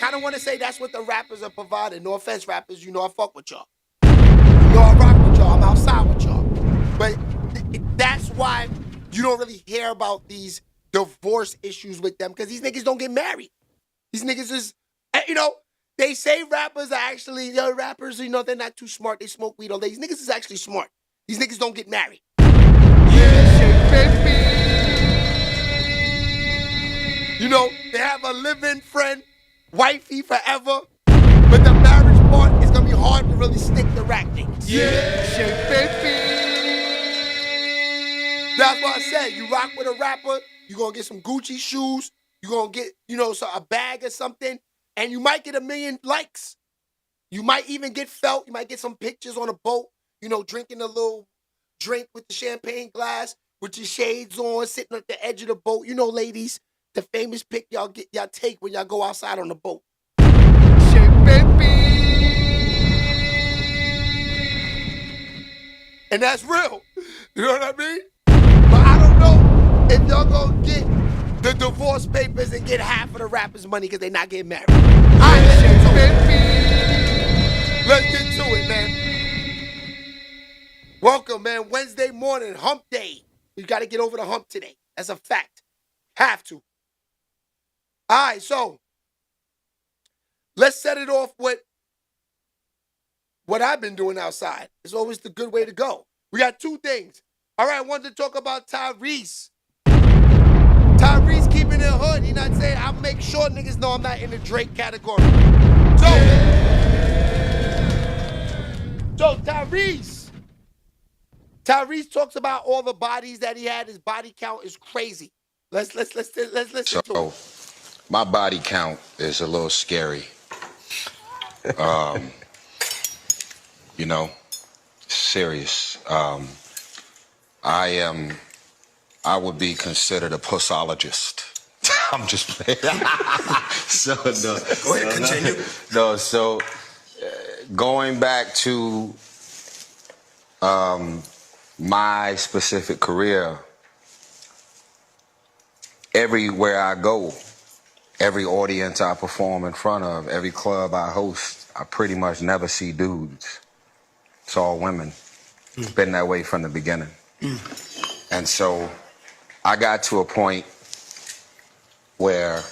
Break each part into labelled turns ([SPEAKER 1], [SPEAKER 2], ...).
[SPEAKER 1] kind of want to say that's what the rappers are providing. No offense, rappers. You know I fuck with y'all. You know I rock with y'all. I'm outside with y'all. But that's why you don't really hear about these divorce issues with them, because these niggas don't get married. These niggas is, you know, they say rappers are actually, rappers, you know, they're not too smart. They smoke weed all day. These niggas is actually smart. These niggas don't get married. Yeah, baby. You know, they have a living friend, wifey forever, but the marriage part is going to be hard to really stick the rack niggas. Yeah, baby. That's why I said, you rock with a rapper, you're going to get some Gucci shoes, you're going to get, you know, a bag or something, and you might get 1 million likes. You might even get felt. You might get some pictures on a boat, you know, drinking a little drink with the champagne glass, with your shades on, sitting at the edge of the boat. You know, ladies, the famous pic y'all take when y'all go outside on the boat. And that's real. You know what I mean? But I don't know if y'all gonna get the divorce papers and get half of the rappers' money because they not getting married. All right, let's get to it, man. Welcome, man. Wednesday morning, hump day. You got to get over the hump today. That's a fact. Have to. All right, so let's set it off with what I've been doing outside. It's always the good way to go. We got two things. All right, I wanted to talk about Tyrese. Tyrese keeping it hood. He not saying, I'll make sure niggas know I'm not in the Drake category. So Tyrese talks about all the bodies that he had. His body count is crazy. Let's listen to it.
[SPEAKER 2] My body count is a little scary. You know, serious. I would be considered a pussologist. I'm just playing. So no. Go ahead, continue. No, so going back to my specific career, everywhere I go, every audience I perform in front of, every club I host, I pretty much never see dudes. It's all women. It's been that way from the beginning. And so I got to a point where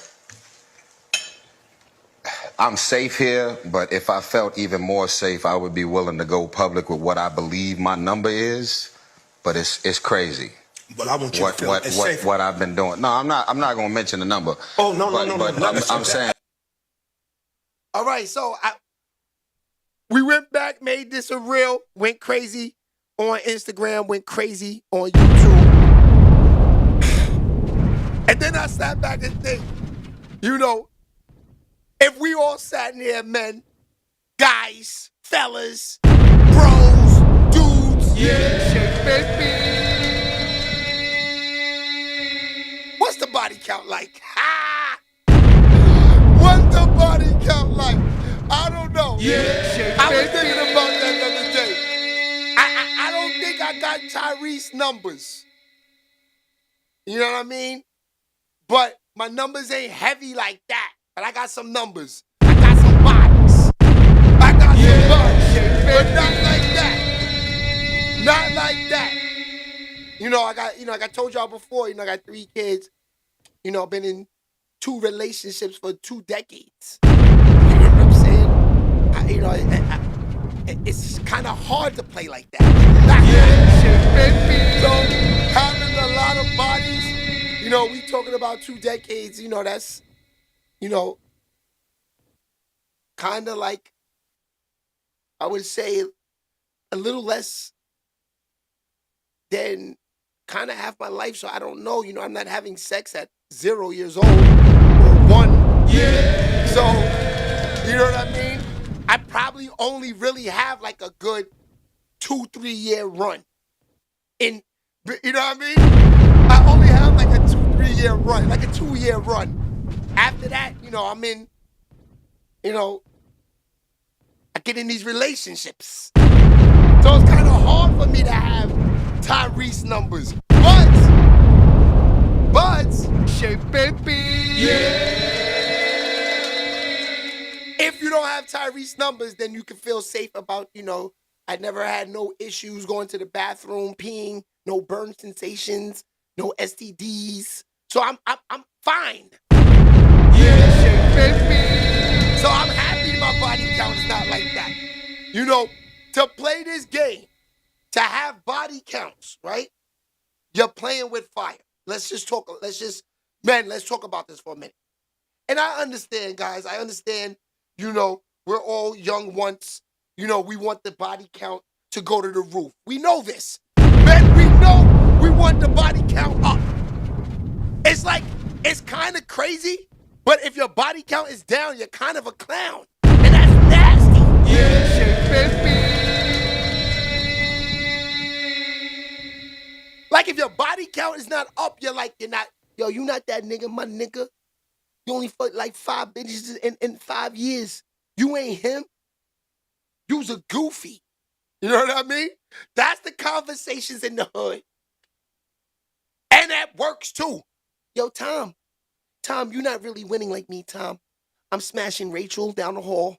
[SPEAKER 2] I'm safe here, but if I felt even more safe, I would be willing to go public with what I believe my number is. But it's crazy.
[SPEAKER 3] But I want you to feel it's safe.
[SPEAKER 2] What I've been doing. No, I'm not going to mention the number.
[SPEAKER 3] Oh, no.
[SPEAKER 2] I'm saying.
[SPEAKER 1] All right, so we went back, made this a reel, went crazy on Instagram, went crazy on YouTube. And then I sat back and think, you know, if we all sat in here, men, guys, fellas, bros, dudes, what's the body count like? What's the body count like? I don't know. I was thinking about that the other day. I don't think I got Tyrese numbers. You know what I mean? But my numbers ain't heavy like that. But I got some numbers. I got some bodies. But not like that. Not like that. You know, I told y'all before, you know, I got 3 kids. You know, I've been in 2 relationships for 2 decades. You know what I'm saying? It's kind of hard to play like that. So having a lot of bodies, you know, we talking about 2 decades, you know, that's, you know, kind of like, I would say a little less than kind of half my life. So I don't know, you know, I'm not having sex at 0 years old or 1. So, you know what I mean? I probably only really have like a good 2-3 year run. You know what I mean? I only have like a 2-3 year run, like a 2-year run. After that, you know, I'm in, you know, I get in these relationships. So it's kind of hard for me to have Tyrese numbers. But, Shape Baby. don't have Tyreek's numbers, then you can feel safe about, I never had no issues going to the bathroom, peeing, no burn sensations, no STDs. So I'm fine. Yeah, baby. So I'm happy my body count is not like that. To play this game, to have body counts, right? You're playing with fire. Let's talk about this for a minute. And I understand, guys. I understand, we're all young once. We want the body count to go to the roof. We know this. Men, we know we want the body count up. It's kind of crazy, but if your body count is down, you're kind of a clown. And that's nasty. Yeah, baby. Like if your body count is not up, you're not that nigga, my nigga. You only fucked like 5 bitches in 5 years. You ain't him. You's a goofy. You know what I mean? That's the conversations in the hood. And that works too. Yo, Tom, you're not really winning like me, Tom. I'm smashing Rachel down the hall.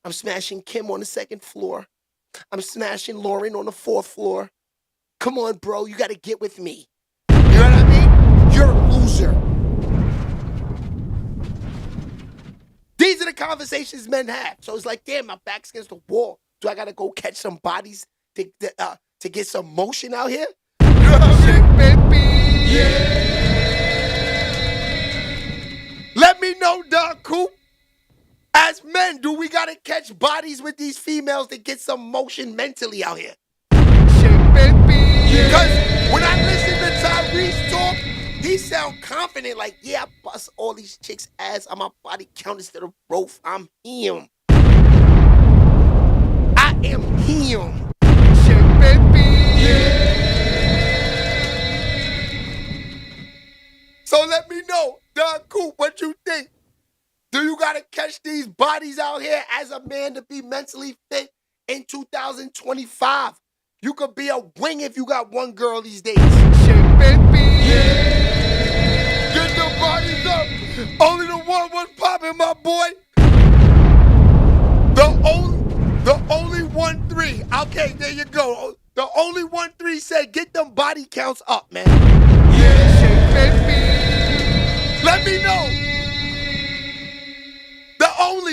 [SPEAKER 1] I'm smashing Kim on the 2nd floor. I'm smashing Lauren on the 4th floor. Come on, bro, you gotta get with me. You know what I mean? You're a loser. These are the conversations men have. So it's like, damn, my back's against the wall. Do I gotta go catch some bodies to get some motion out here? You know what I mean, baby? Yeah. Let me know, Don Coop. As men, do we gotta catch bodies with these females to get some motion mentally out here? Shit, baby. Because when I listen to Tyrese talk, he sound confident, like, yeah, I bust all these chicks' ass on my body count instead of both. I'm him. I am him. Shit, baby. Yeah. So let me know, Don Coop, what you think? Do you gotta catch these bodies out here as a man to be mentally fit in 2025? You could be a wing if you got one girl these days. Shit, baby. Yeah. Get the bodies up. Only the one was popping, my boy. The only 1-3. Okay, there you go. The only 1-3 said get them body counts up, man. Yeah, shit, baby. Let me know.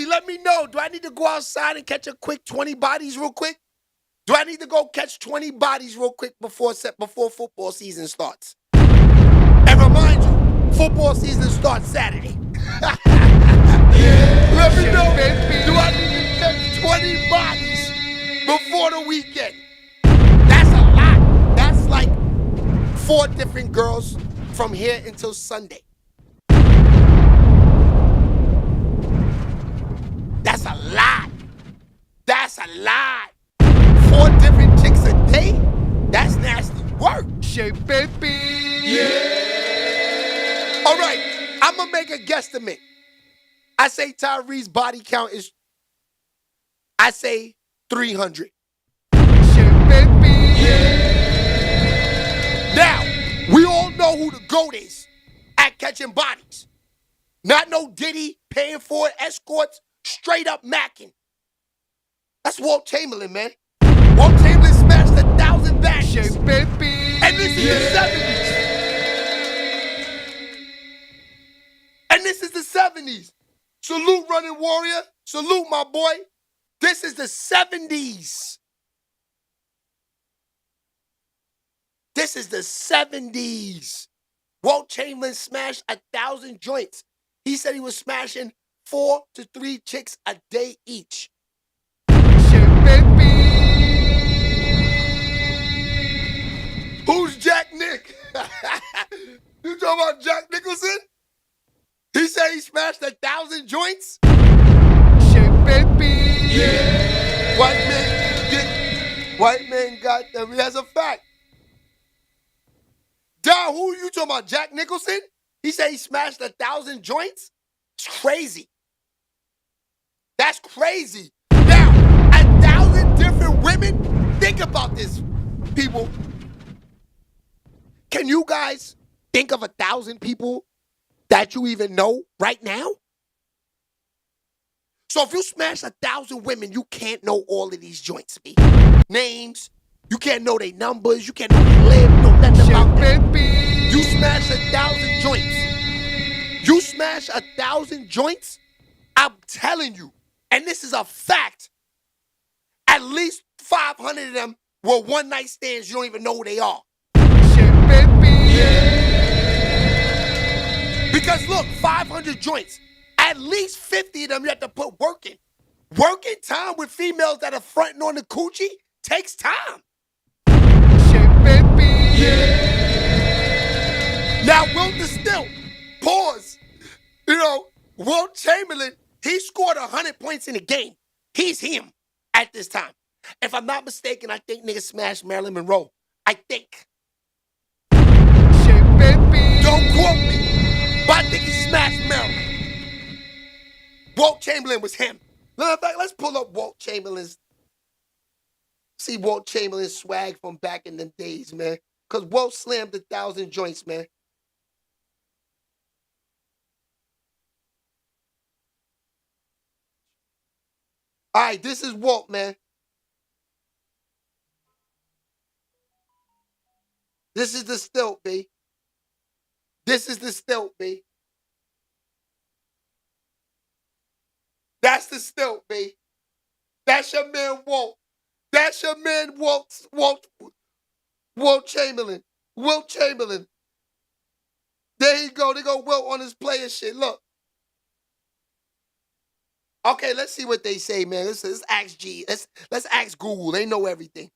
[SPEAKER 1] Let me know. Do I need to go outside and catch a quick 20 bodies real quick? Do I need to go catch 20 bodies real quick before football season starts? And remind you, football season starts Saturday. Let me know, baby. Do I need to catch 20 bodies before the weekend? That's a lot. That's like 4 different girls from here until Sunday. That's a lot. That's a lot. 4 different chicks a day? That's nasty work. Shit, baby. Yeah. All right, I'm going to make a guesstimate. I say Tyree's body count is, 300. Shit, baby. Yeah. Now, we all know who the GOAT is at catching bodies. Not no Diddy paying for it, escorts, straight up macking. That's Wilt Chamberlain, man. Wilt Chamberlain smashed 1,000 badges. Baby. And this is the 70s. And this is the 70s. Salute, Running Warrior. Salute, my boy. This is the 70s. This is the 70s. Wilt Chamberlain smashed 1,000 joints. He said he was smashing 4 to 3 chicks a day each. Shit, baby. Who's Jack Nick? You talking about Jack Nicholson? He said he smashed 1,000 joints? Shit, baby. Yeah. White man got them. That's a fact. Dog, who you talking about? Jack Nicholson? He said he smashed 1,000 joints? It's crazy. That's crazy. Now, 1,000 different women? Think about this, people. Can you guys think of 1,000 people that you even know right now? So if you smash 1,000 women, you can't know all of these joints, B. Names, you can't know their numbers, you can't know where they live, know nothing about them. You smash 1,000 joints. You smash 1,000 joints, I'm telling you, and this is a fact, at least 500 of them were one-night stands. You don't even know who they are. Because look, 500 joints, at least 50 of them you have to put work in. Working time with females that are fronting on the coochie takes time. Now, Wilt is still, pause. You know, Wilt Chamberlain, he scored 100 points in a game. He's him at this time. If I'm not mistaken, I think niggas smashed Marilyn Monroe. I think. Don't quote me, but I think he smashed Marilyn. Wilt Chamberlain was him. Matter of fact, let's pull up Wilt Chamberlain's. See Wilt Chamberlain's swag from back in them days, man. Because Wilt slammed 1,000 joints, man. All right, this is Wilt, man. This is the stilt, B. This is the stilt, B. That's the stilt, B. That's your man, Wilt. That's your man, Wilt Chamberlain. Wilt Chamberlain. There you go. They go Wilt on his player shit. Look. Okay, let's see what they say, man. Let's ask G. Let's ask Google. They know everything.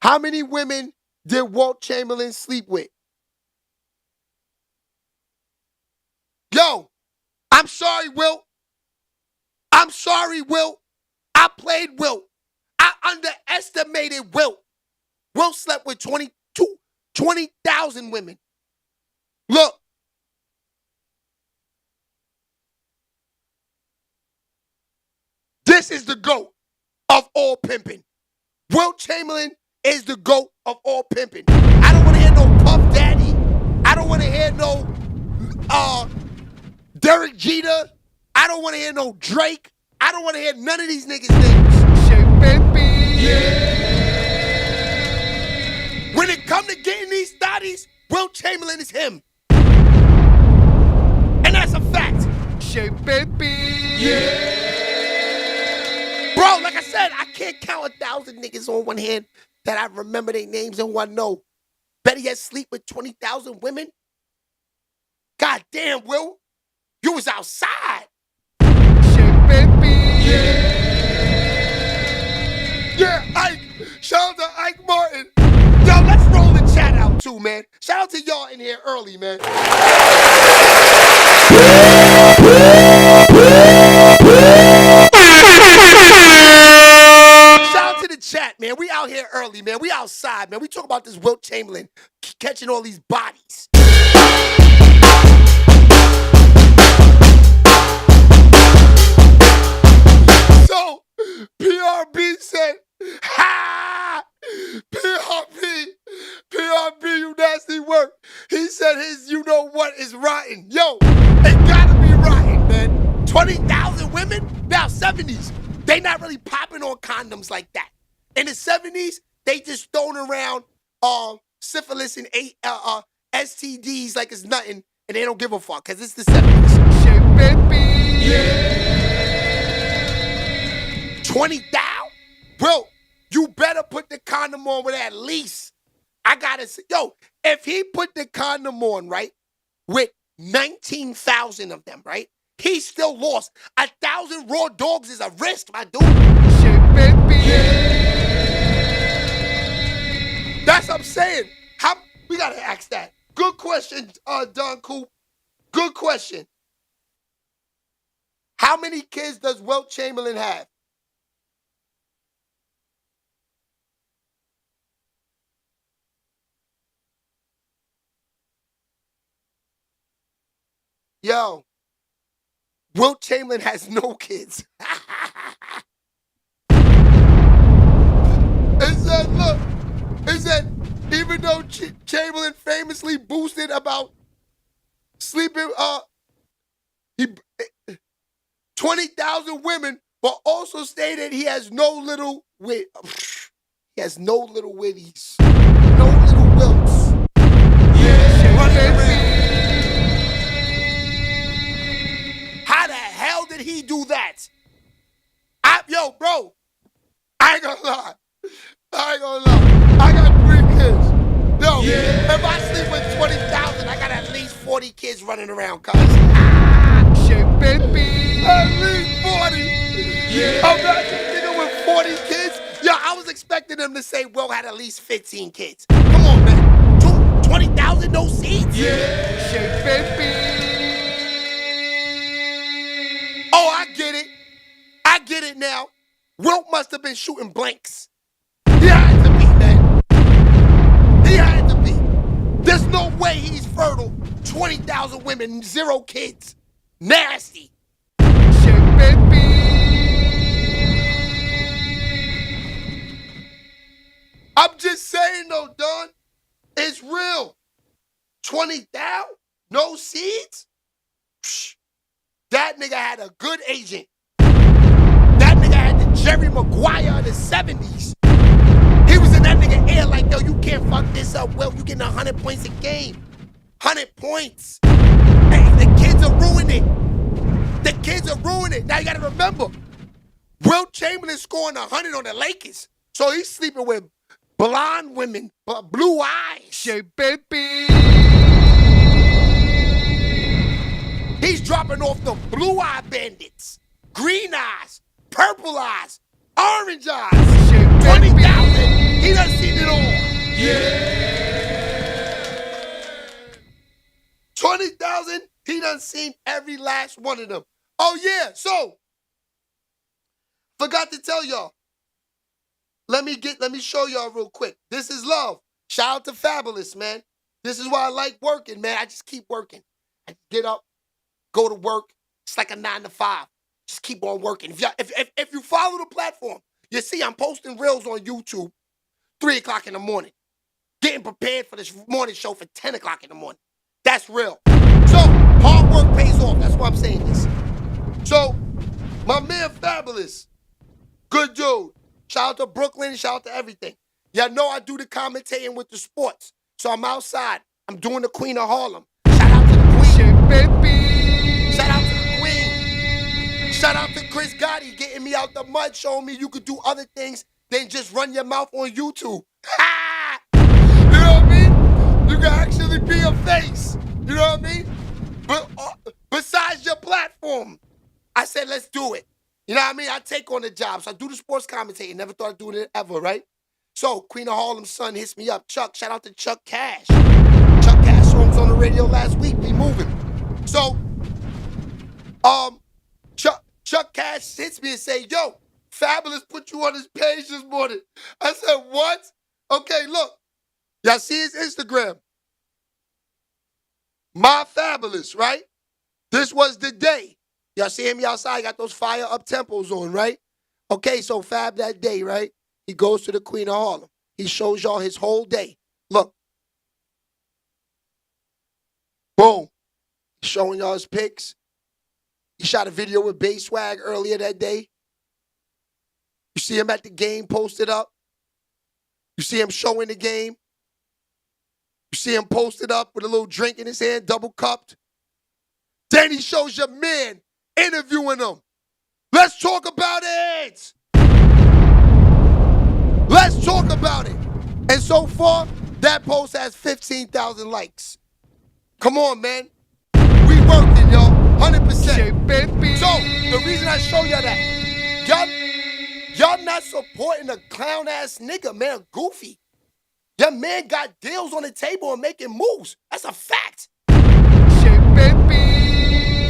[SPEAKER 1] How many women did Wilt Chamberlain sleep with? Yo, I'm sorry, Wilt. I'm sorry, Wilt. I played Wilt. I underestimated Wilt. Wilt slept with 20,000 women. Look. This is the GOAT of all pimping. Wilt Chamberlain is the GOAT of all pimping. I don't want to hear no Puff Daddy. I don't want to hear no Derek Jeter. I don't want to hear no Drake. I don't want to hear none of these niggas' names. When it come to getting these thotties, Wilt Chamberlain is him. And that's a fact. Bro, like I said, I can't count 1,000 niggas on one hand that I remember their names and who I know. Better yet, sleep with 20,000 women? God damn, Wilt. You was outside. Yeah, Ike. Shout out to Ike Martin. Yo, let's roll the chat out too, man. Shout out to y'all in here early, man. Shout out to the chat, man. We out here early, man. We outside, man. We talk about this Wilt Chamberlain catching all these bodies. So, PRB said, ha! PRB, you nasty work. He said his you know what is rotten. Yo, it gotta be rotten, man. 20,000 women? Now, 70s. They not really popping on condoms like that. In the 70s, they just throwing around syphilis and STDs like it's nothing, and they don't give a fuck, because it's the 70s. Shit, baby. Yeah. 20,000? Bro, you better put the condom on with at least, I gotta say, yo, if he put the condom on, right, with 19,000 of them, right, he still lost. 1,000 raw dogs is a risk, my dude. Shit, baby. That's what I'm saying. We gotta ask that. Good question, Don Coop. Good question. How many kids does Wilt Chamberlain have? Yo, Wilt Chamberlain has no kids. It said, even though Chamberlain famously boasted about sleeping, 20,000 women, but also stated he has no little wit. He has no little witties. No little wilts. Yeah, how the hell did he do that? Yo, bro, I ain't gonna lie. I got 3 kids. Yo, if I sleep with 20,000, I got at least 40 kids running around, cuz. Baby. At least 40. Yeah. Imagine a nigga with 40 kids. Yo, I was expecting them to say Will had at least 15 kids. Come on, man. 20,000, no seeds? Yeah. Baby. Oh, I get it. I get it now. Wilt must have been shooting blanks. He had to be, man. He had to be. There's no way he's fertile. 20,000 women, 0 kids. Nasty. Shit, baby. I'm just saying though, Don. It's real. 20,000? No seeds? Psh, that nigga had a good agent. That nigga had the Jerry Maguire of the 70s. He was in that nigga ear like, yo, you can't fuck this up. Well, you getting 100 points a game. 100 points. Hey, the kids are ruining it. The kids are ruining it. Now you gotta remember, Wilt Chamberlain scoring 100 on the Lakers. So he's sleeping with blonde women, blue eyes. Shit, baby. He's dropping off the blue eye bandits, green eyes, purple eyes, orange eyes. Shit, 20,000. He done seen it all. Yeah. 20,000. He done seen every last one of them. Oh yeah. So forgot to tell y'all. Let me show y'all real quick. This is love. Shout out to Fabulous, man. This is why I like working, man. I just keep working. I get up, go to work. It's like a 9 to 5. Just keep on working. If you follow the platform, you see I'm posting reels on YouTube 3 o'clock in the morning. Getting prepared for this morning show for 10 o'clock in the morning. That's real. So, hard work pays off. That's why I'm saying this. So, my man Fabulous, good dude. Shout out to Brooklyn, shout out to everything. Y'all know I do the commentating with the sports. So I'm outside. I'm doing the Queen of Harlem. Shout out to the Queen. Shit, baby. Shout out to the Queen. Shout out to Chris Gotti getting me out the mud, showing me you could do other things than just run your mouth on YouTube. Ha! You know what I mean? You can actually be a face. You know what I mean? But besides your platform, I said, let's do it. You know what I mean? I take on the job. So I do the sports commentating. Never thought of doing it ever, right? So Queen of Harlem's son hits me up. Chuck, shout out to Chuck Cash. Chuck Cash songs on the radio last week. We moving. So, Chuck Cash hits me and say, yo, Fabulous put you on his page this morning. I said, what? Okay, look. Y'all see his Instagram. My Fabulous, right? This was the day. Y'all see him outside, got those fire up tempos on, right? Okay, so Fab that day, right? He goes to the Queen of Harlem. He shows y'all his whole day. Look. Boom. Showing y'all his pics. He shot a video with Bass Swag earlier that day. You see him at the game posted up. You see him showing the game. You see him posted up with a little drink in his hand, double cupped. Then he shows your man interviewing him. Let's talk about it. Let's talk about it. And so far, that post has 15,000 likes. Come on, man. We working, yo. 100%. Baby. So, the reason I show y'all that, y'all not supporting a clown-ass nigga, man, goofy. Your man got deals on the table and making moves. That's a fact. Shit, baby.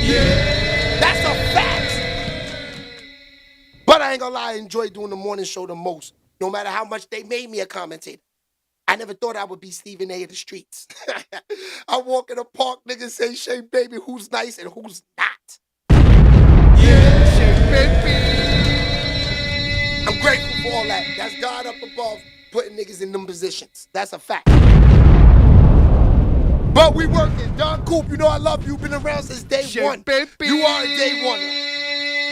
[SPEAKER 1] Yeah. That's a fact. But I ain't gonna lie, I enjoy doing the morning show the most. No matter how much they made me a commentator. I never thought I would be Stephen A. of the streets. I walk in the park, niggas say, Shay, baby, who's nice and who's not? Yeah, Shay, baby. I'm grateful for all that. That's God up above putting niggas in them positions. That's a fact. But we working. Don Coop, you know I love you. Been around since day one. Baby. You are a day oneer.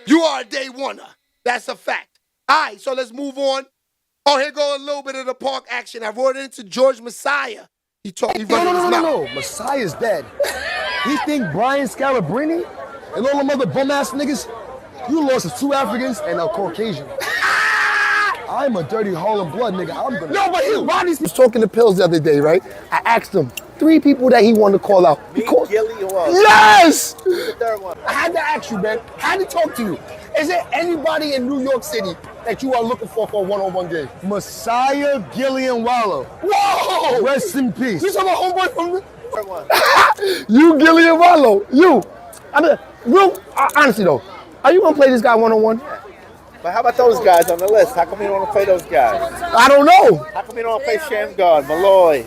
[SPEAKER 1] You are a day oneer. That's a fact. All right, so let's move on. Oh, here go a little bit of the park action. I wrote it into George Messiah. He running his mouth.
[SPEAKER 4] No. Messiah's dead. He think Brian Scalabrine and all them other bum-ass niggas, you lost to 2 Africans and a Caucasian. I'm a dirty Harlem blood nigga. I'm gonna... No, but Rodney was talking to Pills the other day, right? I asked him 3 people that he wanted to call out.
[SPEAKER 5] Me, Gilly, or what?
[SPEAKER 4] Yes!
[SPEAKER 5] Who's the third one?
[SPEAKER 4] I had to ask you, man. I had to talk to you. Is there anybody in New York City that you are looking for a one-on-one game? Messiah Gillian Wallow. Whoa! Rest in peace. You talking about homeboy from the...
[SPEAKER 5] Third one.
[SPEAKER 4] You Gillian Wallow. You. I mean, honestly though, are you gonna play this guy one-on-one?
[SPEAKER 5] But how about those guys on the list? How come you don't want to play those guys?
[SPEAKER 4] I don't know.
[SPEAKER 5] How come you don't want to play Shamgar, Malloy?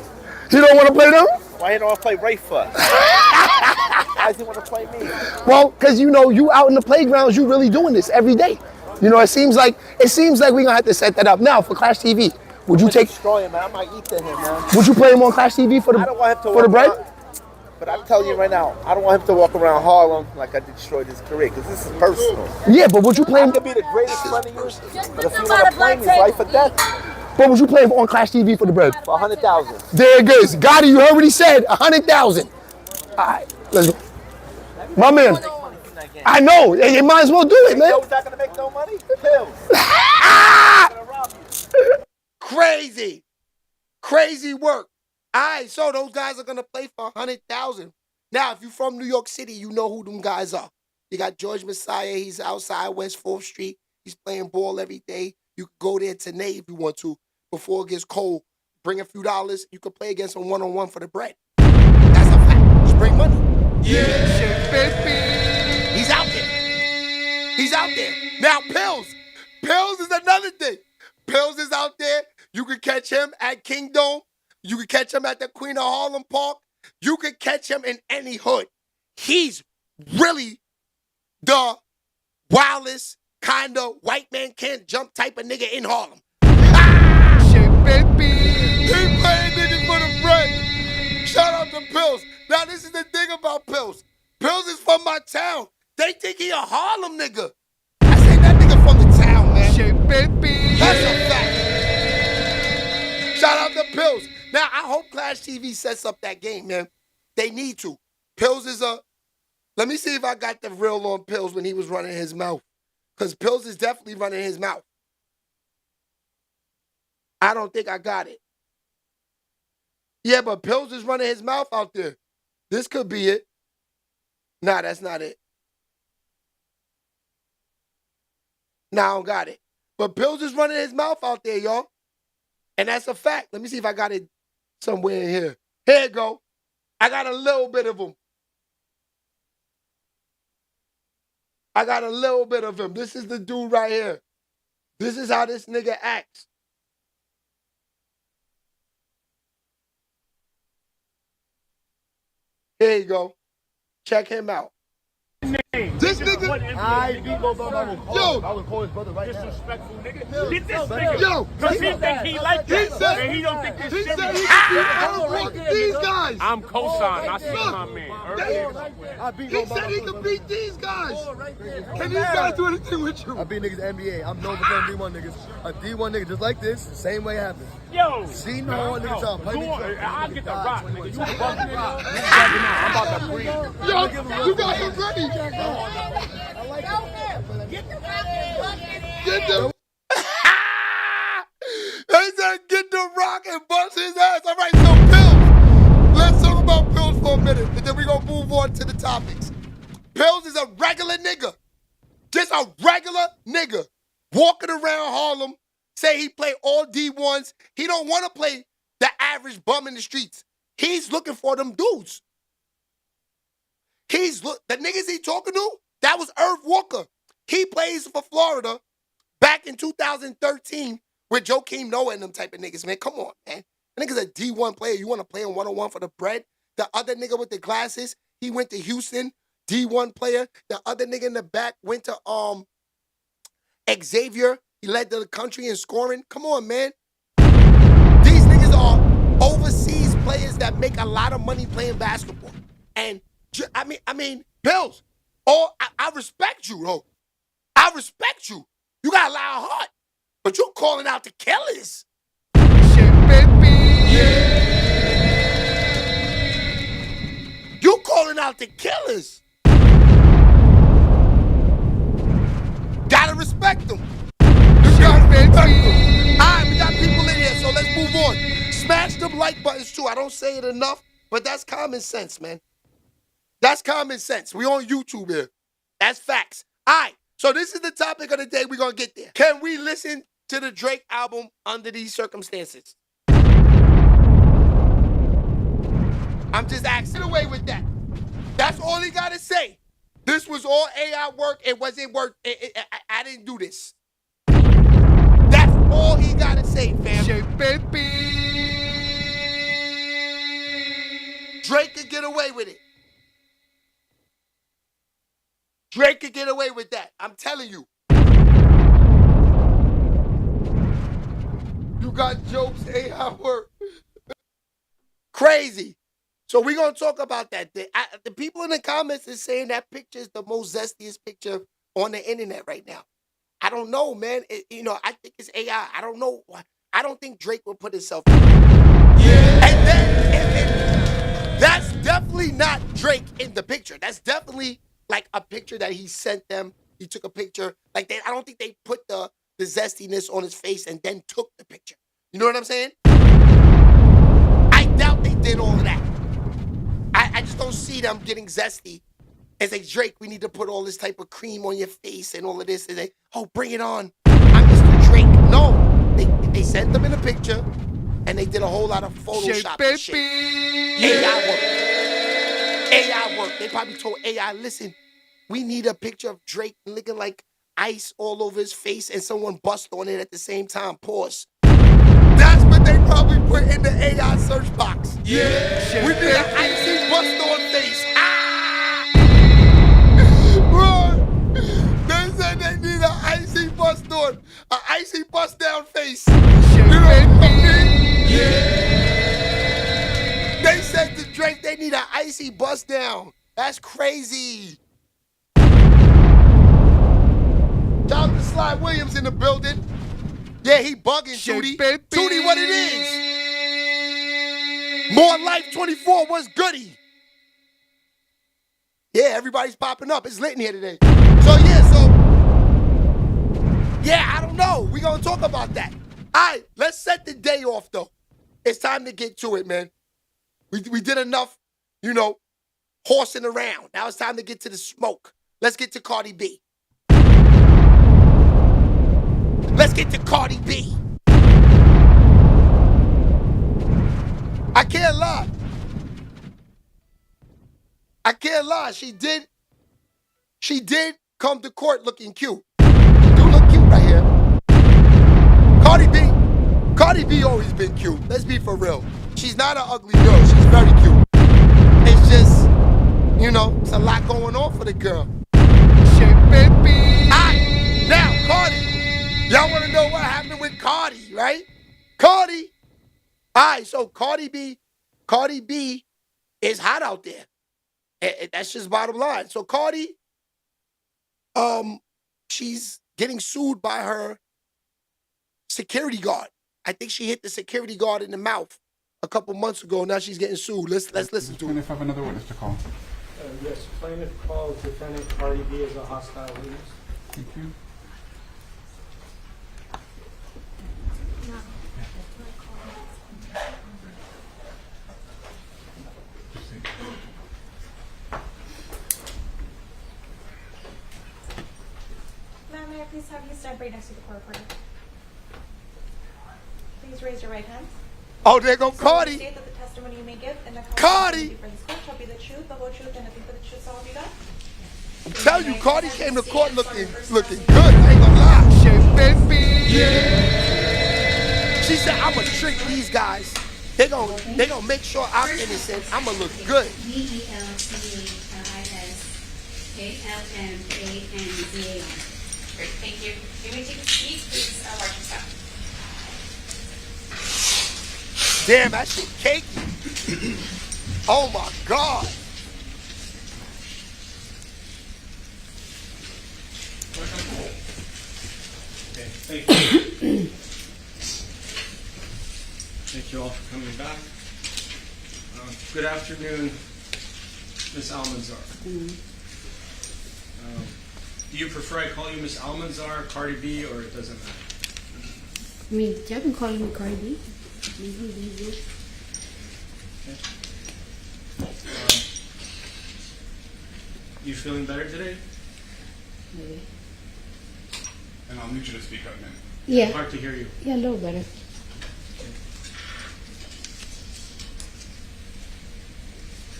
[SPEAKER 4] You don't want to play them?
[SPEAKER 5] Why you don't want to play Rafa? Why does he want to play me?
[SPEAKER 4] Well, because you know, you out in the playgrounds, you really doing this every day. You know, it seems like we're gonna have to set that up. Now for Clash TV, would you take?
[SPEAKER 5] Destroy him, man. I might eat to him, man.
[SPEAKER 4] Would you play him on Clash TV for the
[SPEAKER 5] I don't want him to
[SPEAKER 4] for the bread?
[SPEAKER 5] But I'm telling you right now, I don't want him to walk around Harlem like I destroyed his career, because this is personal.
[SPEAKER 4] Yeah, but would you play him?
[SPEAKER 5] I could be the greatest friend of yours, but if you want to play me, it's life or death.
[SPEAKER 4] But would you play him on Clash TV for the bread?
[SPEAKER 5] For 100,000.
[SPEAKER 4] There it goes. Gotti, you heard what he said. 100,000. All right, let's go. My man. I know. You might as well do it, man.
[SPEAKER 5] Who's not gonna make no money? Pills.
[SPEAKER 1] Crazy work. All right, so those guys are gonna play for 100,000. Now, if you're from New York City, you know who them guys are. You got George Messiah. He's outside West 4th Street. He's playing ball every day. You can go there tonight if you want to. Before it gets cold, bring a few dollars. You can play against him one-on-one for the bread. That's a fact. Just bring money. Yeah, baby. He's out there. He's out there. Now, Pills. Pills is another thing. Pills is out there. You can catch him at Kingdom. You can catch him at the Queen of Harlem Park. You can catch him in any hood. He's really the wildest kind of white man can't jump type of nigga in Harlem. Shit, baby. He playing niggas for the bread. Shout out to Pills. Now, this is the thing about Pills. Pills is from my town. They think he a Harlem nigga. I say that nigga from the town, man. Shit, baby. That's a fact. Shout out to Pills. Now, I hope Clash TV sets up that game, man. They need to. Pills is a... Let me see if I got the real on Pills when he was running his mouth. Because Pills is definitely running his mouth. I don't think I got it. Yeah, but Pills is running his mouth out there. This could be it. Nah, that's not it. Nah, I don't got it. But Pills is running his mouth out there, y'all. And that's a fact. Let me see if I got it somewhere in here. Here you go. I got a little bit of him. I got a little bit of him. This is the dude right here. This is how this nigga acts. Here you go. Check him out. This nigga,
[SPEAKER 4] I
[SPEAKER 1] will
[SPEAKER 4] call his brother right
[SPEAKER 6] disrespectful nigga. Get this nigga.
[SPEAKER 1] Yo,
[SPEAKER 6] Cause he think he like that. And he don't think this shit is.
[SPEAKER 1] these guys.
[SPEAKER 6] I'm co-signing. I see my man.
[SPEAKER 1] He said he could beat these guys. Can these guys do anything with you?
[SPEAKER 4] I beat niggas NBA. I'm known for playing D1 niggas. A D1 nigga just like this, same way it happens.
[SPEAKER 6] Yo.
[SPEAKER 4] See no one nigga trying to play me.
[SPEAKER 6] I'll get the rock, nigga. You bugging it out. You bugging out. I'm about to breathe.
[SPEAKER 1] Yo, you got him ready. Get the He said get the rock and bust his ass. All right, so Pills. Let's talk about Pills for a minute, and then we're going to move on to the topics. Pills is a regular nigga. Just a regular nigga. Walking around Harlem, say he play all D1s. He don't want to play the average bum in the streets. He's looking for them dudes. The niggas he talking to, that was Irv Walker. He plays for Florida back in 2013 with Joakim Noah and them type of niggas, man. Come on, man. That nigga's a D1 player. You want to play him one-on-one for the bread? The other nigga with the glasses, he went to Houston, D1 player. The other nigga in the back went to Xavier. He led the country in scoring. Come on, man. These niggas are overseas players that make a lot of money playing basketball. And I mean, Bills. Oh, I respect you, though. I respect you. You got a loud heart. But you calling out the killers. Shit, baby. Yeah. You calling out the killers. Gotta respect them. You gotta respect them. All right, we got people in here, so let's move on. Smash them like buttons, too. I don't say it enough, but that's common sense, man. That's common sense. We on YouTube here. That's facts. All right, so this is the topic of the day. We're going to get there. Can we listen to the Drake album under these circumstances? I'm just asking away with that. That's all he got to say. This was all AI work. It wasn't work. I didn't do this. That's all he got to say, fam. Shit, baby. Drake could get away with it. Drake could get away with that. I'm telling you. You got jokes, AI work. Crazy. So we're going to talk about that. The people in the comments is saying that picture is the most zestiest picture on the internet right now. I don't know, man. I think it's AI. I don't know. I don't think Drake will put himself in. Yeah. And then, that's definitely not Drake in the picture. That's definitely like a picture that he sent them. He took a picture. Like I don't think they put the zestiness on his face and then took the picture. You know what I'm saying? I doubt they did all of that. I just don't see them getting zesty and say, Drake, we need to put all this type of cream on your face and all of this. And they, oh, bring it on. I'm Mr. Drake. No. They sent them in a picture and they did a whole lot of Photoshop and shit. AI work. AI work. They probably told AI, listen, we need a picture of Drake looking like ice all over his face and someone bust on it at the same time. Pause. That's what they probably put in the AI search box. Yeah. We need an icy bust on face. Ah! Bro, they said they need an icy bust on, an icy bust down face. You know what I mean? Yeah. They said to Drake they need an icy bust down. That's crazy. Shout out to Sly Williams in the building. Yeah, he bugging, Tootie. Tootie, what it is? More Life 24, what's goody? Yeah, everybody's popping up. It's lit in here today. Yeah, I don't know. We're going to talk about that. All right, let's set the day off, though. It's time to get to it, man. We did enough, horsing around. Now it's time to get to the smoke. Let's get to Cardi B. Let's get to Cardi B. I can't lie. She did come to court looking cute. She do look cute right here. Cardi B always been cute. Let's be for real. She's not an ugly girl. She's very cute. It's just, it's a lot going on for the girl. Shit, baby. All right, now, Cardi. Y'all want to know what happened with Cardi, right? Cardi. All right, so Cardi B is hot out there. That's just bottom line. So Cardi, she's getting sued by her security guard. I think she hit the security guard in the mouth a couple months ago. Now she's getting sued. Let's listen to it.
[SPEAKER 7] Plaintiff have another witness to call.
[SPEAKER 6] Yes, plaintiff calls defendant Cardi B as a hostile witness.
[SPEAKER 7] Thank you.
[SPEAKER 8] Ma'am, may I please have you stand right next to the court reporter? Please raise your right hand.
[SPEAKER 1] Oh, there go Cardi.
[SPEAKER 8] State that the testimony you may give in the
[SPEAKER 1] Cardi
[SPEAKER 8] for this court shall be the truth, the whole truth, and nothing but the truth, so help you God.
[SPEAKER 1] I'm telling you, Cardi came to court looking good. I ain't gonna lie. Shit, baby. Yeah. She said, I'ma trick these guys. They gonna make sure I'm innocent. I'ma look good.
[SPEAKER 9] DELTISALMANZAR. Great, thank you. You may take a seat, please. Watch your step.
[SPEAKER 1] Damn, that shit cakey. Oh my God.
[SPEAKER 6] Thank you. Thank you all for coming back. Good afternoon, Miss Almanzar. Do you prefer I call you Miss Almanzar, Cardi B, or it doesn't matter?
[SPEAKER 7] I mean, y'all been calling me Cardi B.
[SPEAKER 6] You feeling better today?
[SPEAKER 7] Maybe.
[SPEAKER 10] And I'll need you to speak up, man.
[SPEAKER 7] Yeah.
[SPEAKER 6] Hard to hear you.
[SPEAKER 7] Yeah, a little better.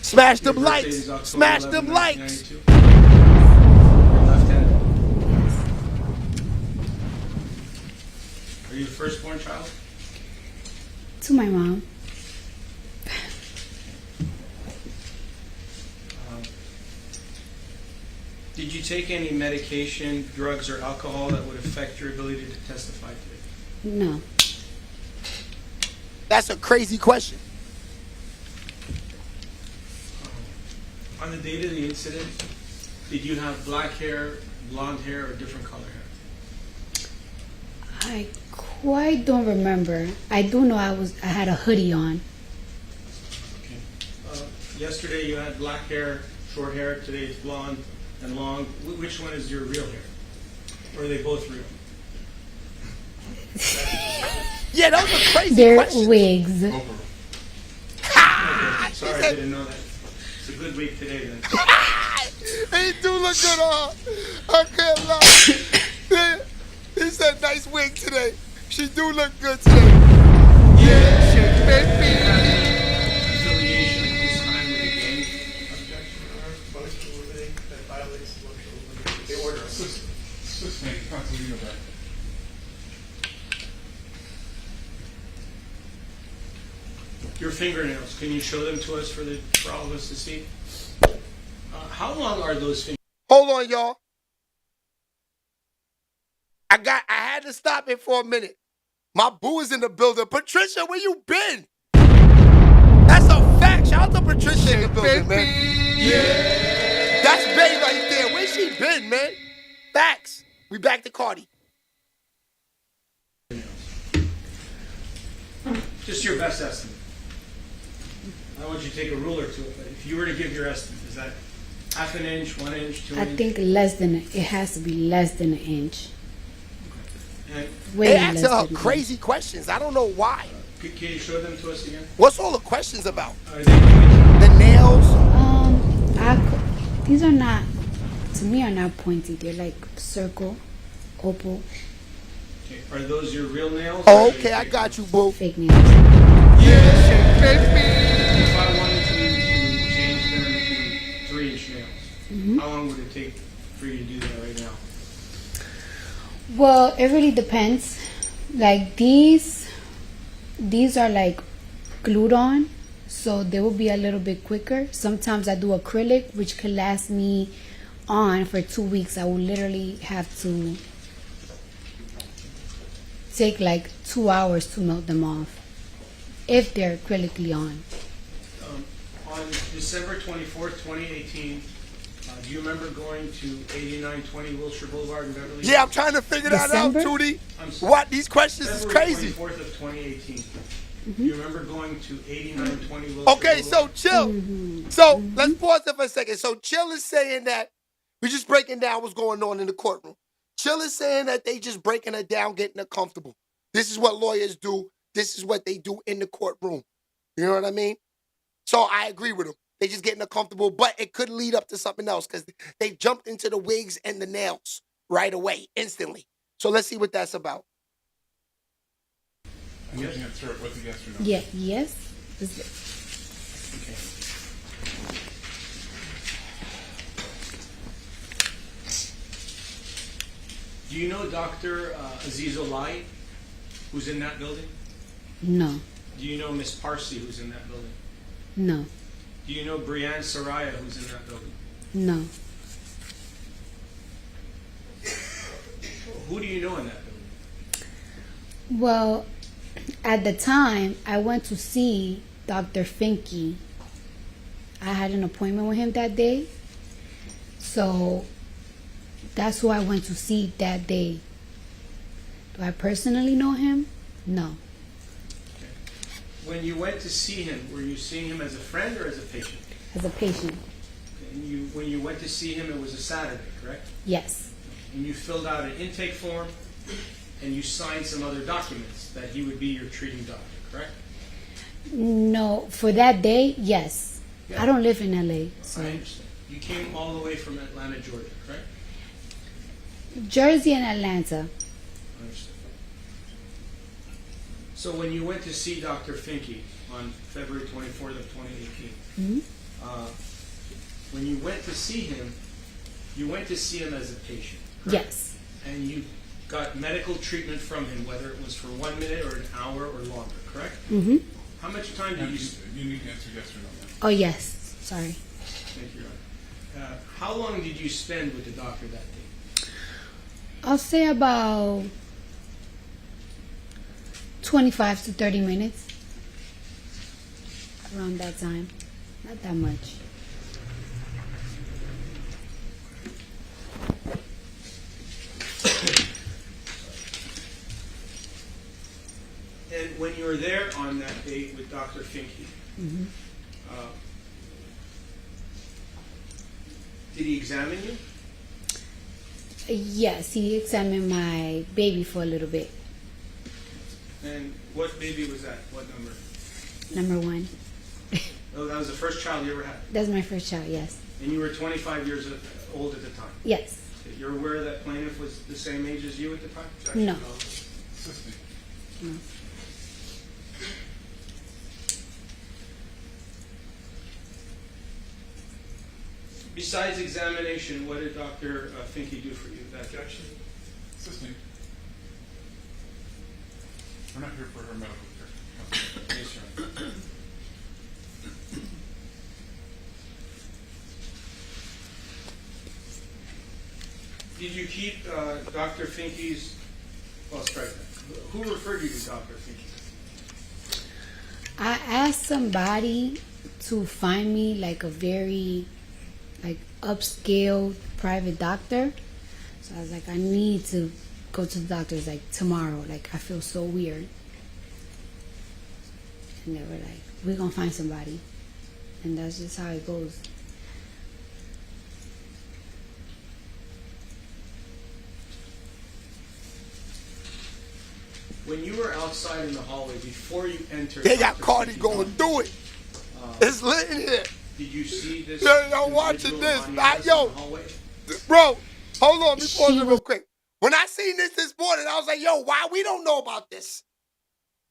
[SPEAKER 1] Smash them lights. Smash them lights.
[SPEAKER 6] Are you the firstborn child?
[SPEAKER 7] To my mom.
[SPEAKER 6] Did you take any medication, drugs, or alcohol that would affect your ability to testify today?
[SPEAKER 7] No.
[SPEAKER 1] That's a crazy question.
[SPEAKER 6] On the date of the incident, did you have black hair, blonde hair, or different color hair?
[SPEAKER 7] I quite don't remember. I do know I had a hoodie on.
[SPEAKER 6] Okay. Yesterday you had black hair, short hair. Today it's blonde and long. Which one is your real hair? Or are they both real?
[SPEAKER 1] Yeah, those are crazy
[SPEAKER 7] They're
[SPEAKER 1] questions.
[SPEAKER 7] wigs.
[SPEAKER 6] Okay. Sorry, I didn't know that. It's a good week today then.
[SPEAKER 1] He do look good on her. I can't lie. He said nice wig today. She do look good today. Yeah, shake baby.
[SPEAKER 6] Affiliation at this time with the gang.
[SPEAKER 10] Objection, Your Honor. Motion to eliminate that violates the motion to eliminate. The order. Sustain. Constantino back.
[SPEAKER 6] Your fingernails, can you show them to us for all of us to see? How long are those fingernails?
[SPEAKER 1] Hold on, y'all. I had to stop it for a minute. My boo is in the building. Patricia, where you been? That's a fact. Shout out to Patricia in the building, man. Yeah. That's Bay right there. Where she been, man? Facts. We back to Cardi.
[SPEAKER 6] Just your best estimate. I don't want you to take a ruler to it, but if you were to give your estimate, is that half an inch, 1 inch, 2
[SPEAKER 7] I
[SPEAKER 6] inch?
[SPEAKER 7] think it has to be less than an inch.
[SPEAKER 6] And
[SPEAKER 7] Way
[SPEAKER 1] They
[SPEAKER 7] less
[SPEAKER 1] ask her
[SPEAKER 7] than
[SPEAKER 1] crazy questions. I don't know why.
[SPEAKER 6] can you show them to us again?
[SPEAKER 1] What's all the questions about?
[SPEAKER 6] Are they pointy?
[SPEAKER 1] The nails?
[SPEAKER 7] These are not, to me, are not pointy. They're like circle, oval,
[SPEAKER 6] Okay. Are those your real nails?
[SPEAKER 1] Oh, okay, I got you, boo.
[SPEAKER 7] fake nails.
[SPEAKER 1] Yeah, baby.
[SPEAKER 6] If I wanted to change them to 3-inch nails, how long would it take for you to do that right now?
[SPEAKER 7] Well, it really depends. Like these are like glued on, so they will be a little bit quicker. Sometimes I do acrylic, which could last me on for 2 weeks. I will literally have to take like 2 hours to melt them off if they're acrylically on.
[SPEAKER 6] On December 24th, 2018, do you remember going to 8920 Wilshire Boulevard in Beverly Hills?
[SPEAKER 1] Yeah, I'm trying to figure that out,
[SPEAKER 7] December?
[SPEAKER 1] Tootie.
[SPEAKER 6] I'm sorry.
[SPEAKER 1] What? These questions is
[SPEAKER 6] February
[SPEAKER 1] crazy.
[SPEAKER 6] 24th of 2018. Do you remember going to 8920 Wilshire
[SPEAKER 1] Okay, so
[SPEAKER 6] Boulevard?
[SPEAKER 1] Chill. So let's pause there for a second. So Chill is saying that we're just breaking down what's going on in the courtroom. Chill is saying that they just breaking her down, getting her comfortable. This is what lawyers do. This is what they do in the courtroom. You know what I mean? So I agree with him. They just getting her comfortable, but it could lead up to something else because they jumped into the wigs and the nails right away, instantly. So let's see what that's about.
[SPEAKER 10] I'm looking at sir with the yes or no.
[SPEAKER 7] Yeah, yes.
[SPEAKER 6] Okay. Do you know Dr. Aziz Olai, who's in that building?
[SPEAKER 7] No,
[SPEAKER 6] Do you know Miss Parsi, who's in that building?
[SPEAKER 7] no,
[SPEAKER 6] Do you know Brianne Soraya, who's in that building?
[SPEAKER 7] no.
[SPEAKER 6] Who do you know in that building?
[SPEAKER 7] Well, at the time, I went to see Dr. Finke. I had an appointment with him that day. So that's who I went to see that day. Do I personally know him? No.
[SPEAKER 6] When you went to see him, were you seeing him as a friend or as a patient?
[SPEAKER 7] As a patient.
[SPEAKER 6] And when you went to see him, it was a Saturday, correct?
[SPEAKER 7] Yes.
[SPEAKER 6] And you filled out an intake form, and you signed some other documents that he would be your treating doctor, correct?
[SPEAKER 7] No, for that day, yes.
[SPEAKER 6] Yeah.
[SPEAKER 7] I don't live in LA. So.
[SPEAKER 6] I understand. You came all the way from Atlanta, Georgia, correct?
[SPEAKER 7] Jersey and Atlanta.
[SPEAKER 6] I understand. So when you went to see Dr. Finke on February 24th of 2018, when you went to see him, you went to see him as a patient, correct?
[SPEAKER 7] Yes.
[SPEAKER 6] And you got medical treatment from him, whether it was for 1 minute or an hour or longer, correct?
[SPEAKER 7] Mm-hmm.
[SPEAKER 6] How much time did you...
[SPEAKER 10] You need to answer yes or no.
[SPEAKER 7] Oh, yes. Sorry.
[SPEAKER 6] Thank you, Your Honor. How long did you spend with the doctor that day?
[SPEAKER 7] I'll say about 25 to 30 minutes. Around that time. Not that much.
[SPEAKER 6] And when you were there on that date with Dr. Finke, did he examine you?
[SPEAKER 7] Yes, he examined my baby for a little bit.
[SPEAKER 6] And what baby was that? What number?
[SPEAKER 7] Number 1.
[SPEAKER 6] Oh, that was the first child you ever had?
[SPEAKER 7] That's my first child, yes.
[SPEAKER 6] And you were 25 years old at the time?
[SPEAKER 7] Yes.
[SPEAKER 6] You're aware that plaintiff was the same age as you at the time?
[SPEAKER 7] No. No.
[SPEAKER 6] Besides examination, what did Dr. Finke do for you?
[SPEAKER 10] Objection. Assisting. We're not here for her medical care.
[SPEAKER 6] Yes, Your Honor. Did you keep Dr. Finke's... Well, strike that. Who referred you to Dr. Finke?
[SPEAKER 7] I asked somebody to find me like a very upscale private doctor. So I was like, I need to go to the doctor's like tomorrow. Like I feel so weird. And they were like, we're gonna find somebody. And that's just how it goes.
[SPEAKER 6] When you were outside in the hallway before you entered...
[SPEAKER 1] They got Cardi going do it. It's lit in here.
[SPEAKER 6] Did you see this?
[SPEAKER 1] Yo, I'm watching this.
[SPEAKER 6] Yo,
[SPEAKER 1] bro, hold on. Let me pause it real quick. When I seen this morning, I was like, yo, why we don't know about this?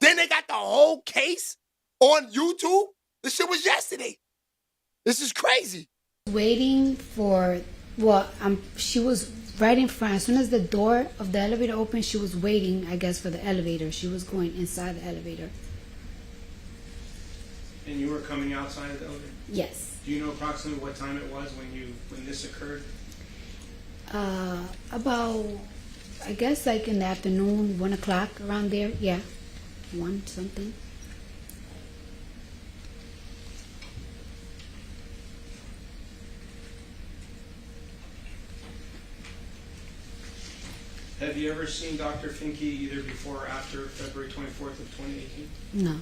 [SPEAKER 1] Then they got the whole case on YouTube. This shit was yesterday. This is crazy.
[SPEAKER 7] Waiting for, she was right in front. As soon as the door of the elevator opened, she was waiting, I guess, for the elevator. She was going inside the elevator.
[SPEAKER 6] And you were coming outside of the elevator?
[SPEAKER 7] Yes.
[SPEAKER 6] Do you know approximately what time it was when this occurred?
[SPEAKER 7] About, I guess, like in the afternoon, 1 o'clock, around there. Yeah, 1 something.
[SPEAKER 6] Have you ever seen Dr. Finke either before or after February 24th of 2018?
[SPEAKER 7] No.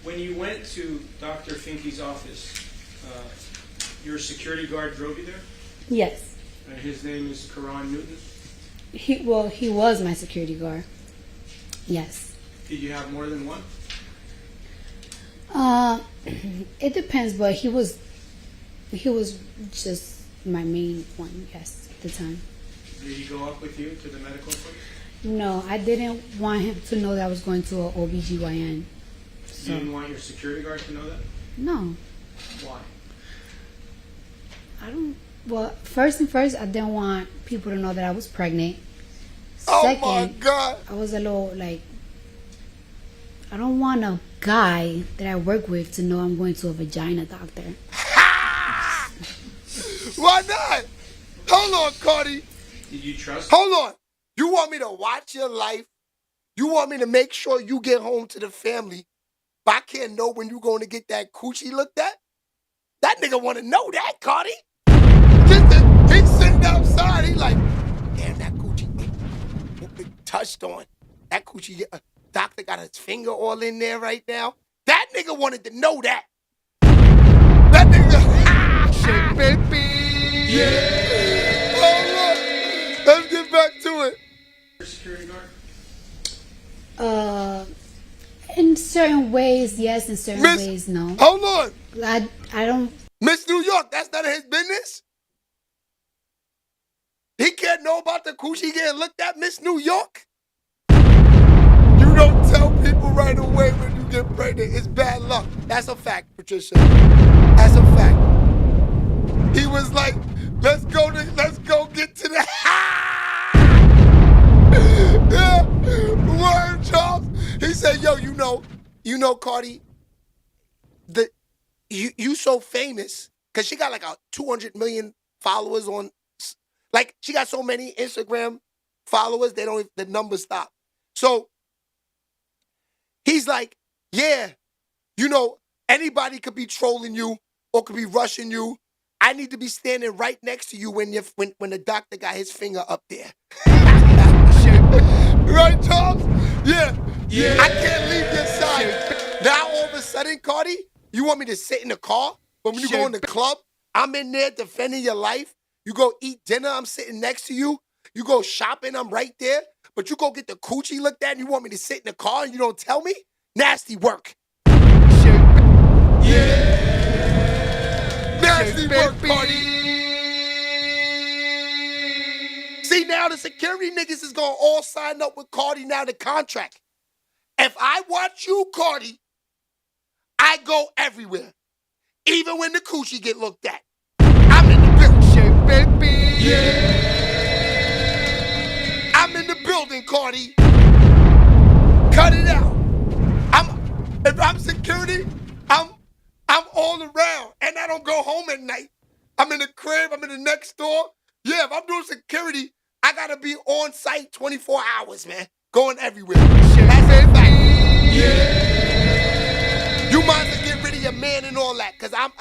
[SPEAKER 6] When you went to Dr. Finke's office, your security guard drove you there?
[SPEAKER 7] Yes.
[SPEAKER 6] And his name is Karan Newton?
[SPEAKER 7] He was my security guard. Yes.
[SPEAKER 6] Did you have more than one?
[SPEAKER 7] It depends, but he was just my main one, yes, at the time.
[SPEAKER 6] Did he go up with you to the medical appointment?
[SPEAKER 7] No, I didn't want him to know that I was going to an OBGYN. So.
[SPEAKER 6] You didn't want your security guard to know that?
[SPEAKER 7] No.
[SPEAKER 6] Why?
[SPEAKER 7] First, I didn't want people to know that I was pregnant.
[SPEAKER 1] Second, oh my God.
[SPEAKER 7] I was a little I don't want a guy that I work with to know I'm going to a vagina doctor.
[SPEAKER 1] Why not? Hold on, Cardi.
[SPEAKER 6] Did you trust?
[SPEAKER 1] Hold on. You want me to watch your life? You want me to make sure you get home to the family? But I can't know when you going to get that coochie looked at? That nigga want to know that, Cardi. He's sitting outside. He like, damn, that coochie. touched on. That coochie doctor got his finger all in there right now. That nigga wanted to know that. That nigga. Shit, baby. Yeah. Oh, look. Let's get back to it.
[SPEAKER 6] Security
[SPEAKER 7] Uh,
[SPEAKER 6] guard?
[SPEAKER 7] in certain ways, yes. In certain ways, no.
[SPEAKER 1] Hold on.
[SPEAKER 7] I don't.
[SPEAKER 1] Miss New York, that's none of his business. He can't know about the coochie getting looked at, Miss New York. You don't tell people right away when you get pregnant. It's bad luck. That's a fact, Patricia. That's a fact. He was like, let's go get to the yeah. Word, Charles. He said, yo, you know, Cardi, you so famous, because she got like 200 million followers on, like she got so many Instagram followers, the numbers stop. So he's like, yeah, you know, anybody could be trolling you or could be rushing you. I need to be standing right next to you when the doctor got his finger up there. Right, Charles? Yeah. I can't leave your side. Now all of a sudden, Cardi, you want me to sit in the car? But when you go in the club, I'm in there defending your life. You go eat dinner, I'm sitting next to you. You go shopping, I'm right there. But you go get the coochie looked at and you want me to sit in the car and you don't tell me? Nasty work. Yeah. Nasty work, Cardi. See, now the security niggas is gonna all sign up with Cardi now, the contract. If I watch you, Cardi, I go everywhere. Even when the coochie get looked at. I'm in the building, baby. Yeah. I'm in the building, Cardi. Cut it out. If I'm security, I'm all around. And I don't go home at night. I'm in the crib, I'm in the next door. Yeah, if I'm doing security, I gotta be on site 24 hours, man. Going everywhere. That's a fact. Yeah. You might as well get rid of your man and all that. Cause I'm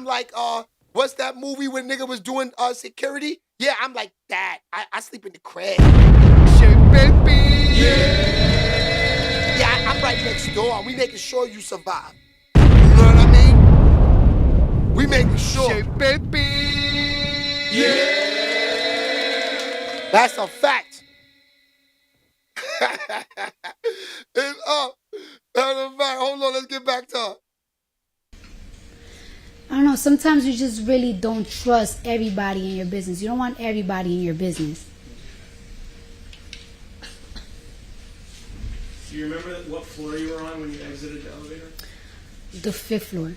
[SPEAKER 1] like, what's that movie when nigga was doing security? Yeah, I'm like that. I sleep in the crib. Shit, baby. Yeah, I'm right next door. We making sure you survive. You know what I mean? We making sure. Shit, baby. Yeah. That's a fact. It's up. That's a fact. Hold on, let's get back to her.
[SPEAKER 7] I don't know, sometimes you just really don't trust everybody in your business. You don't want everybody in your business.
[SPEAKER 6] Do you remember what floor you were on when you exited the elevator?
[SPEAKER 7] The 5th floor.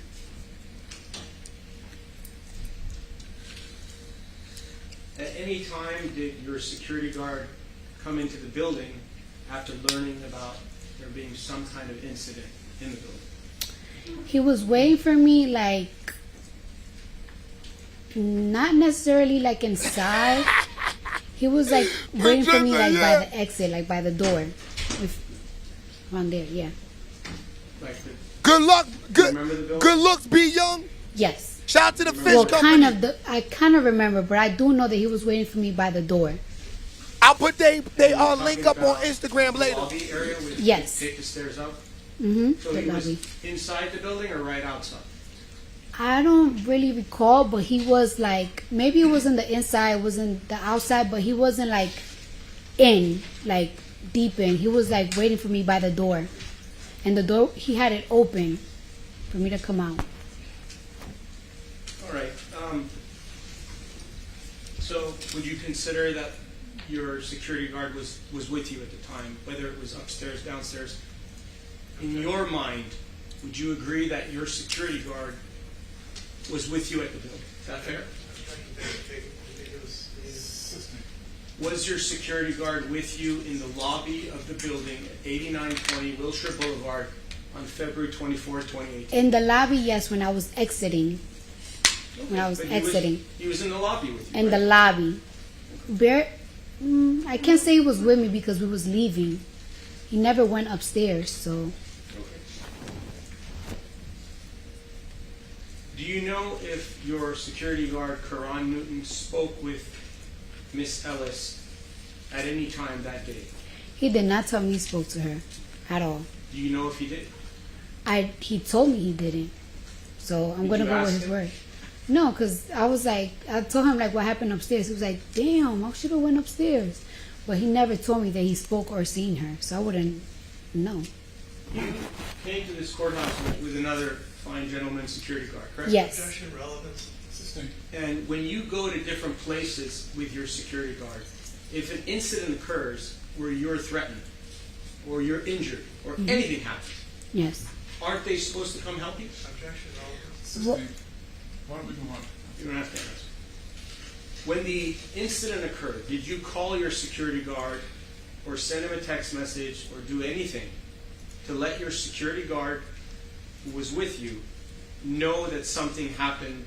[SPEAKER 6] At any time did your security guard come into the building after learning about there being some kind of incident in the building?
[SPEAKER 7] He was waiting for me, like, not necessarily like inside. He was like waiting for me like by the exit, like by the door. Around there, yeah.
[SPEAKER 6] Like
[SPEAKER 1] good luck, good looks, be young.
[SPEAKER 7] Yes.
[SPEAKER 1] Shout out to the fish company.
[SPEAKER 7] I kind of remember, but I do know that he was waiting for me by the door.
[SPEAKER 1] I'll put they link up on Instagram later.
[SPEAKER 6] Lobby area with
[SPEAKER 7] yes.
[SPEAKER 6] Take the stairs up.
[SPEAKER 7] Mm-hmm.
[SPEAKER 6] So he was inside the building or right outside?
[SPEAKER 7] I don't really recall, but he was like, maybe it was in the inside, it was in the outside, but he wasn't like deep in. He was like waiting for me by the door. And the door, he had it open for me to come out.
[SPEAKER 6] All right. So would you consider that your security guard was with you at the time, whether it was upstairs, downstairs? In your mind, would you agree that your security guard was with you at the building? Is that fair? Was your security guard with you in the lobby of the building at 8920 Wilshire Boulevard on February 24th, 2018?
[SPEAKER 7] In the lobby, yes, when I was exiting.
[SPEAKER 6] He was in the lobby with you,
[SPEAKER 7] in the lobby. I can't say he was with me because we was leaving. He never went upstairs, so.
[SPEAKER 6] Do you know if your security guard, Karan Newton, spoke with Miss Ellis at any time that day?
[SPEAKER 7] He did not tell me he spoke to her at all.
[SPEAKER 6] Do you know if he did?
[SPEAKER 7] He told me he didn't. So I'm going to go with his word. No, because I was like, I told him like what happened upstairs. He was like, damn, I should have went upstairs. But he never told me that he spoke or seen her. So I wouldn't know.
[SPEAKER 6] You came to this courthouse with another fine gentleman security guard, correct?
[SPEAKER 7] Yes.
[SPEAKER 10] Objection, relevance, sustained.
[SPEAKER 6] And when you go to different places with your security guard, if an incident occurs where you're threatened or you're injured or anything happens,
[SPEAKER 7] yes,
[SPEAKER 6] aren't they supposed to come help you?
[SPEAKER 10] Objection, relevance, sustained. Why don't we move on?
[SPEAKER 6] You don't have to answer. When the incident occurred, did you call your security guard or send him a text message or do anything to let your security guard who was with you know that something happened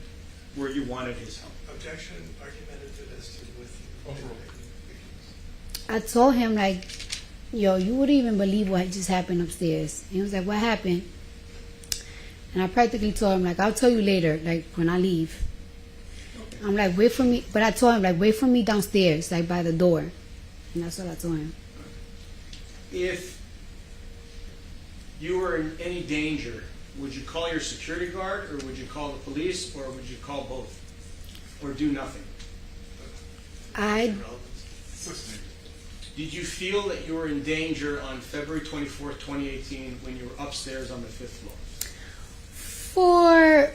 [SPEAKER 6] where you wanted his help?
[SPEAKER 10] Objection, argumentative as to with you. Overall.
[SPEAKER 7] I told him like, yo, you wouldn't even believe what just happened upstairs. And he was like, what happened? And I practically told him like, I'll tell you later, like when I leave. I'm like, wait for me. But I told him like, wait for me downstairs, like by the door. And that's what I told him.
[SPEAKER 6] If you were in any danger, would you call your security guard or would you call the police or would you call both? Or do nothing? Did you feel that you were in danger on February 24th, 2018 when you were upstairs on the 5th floor?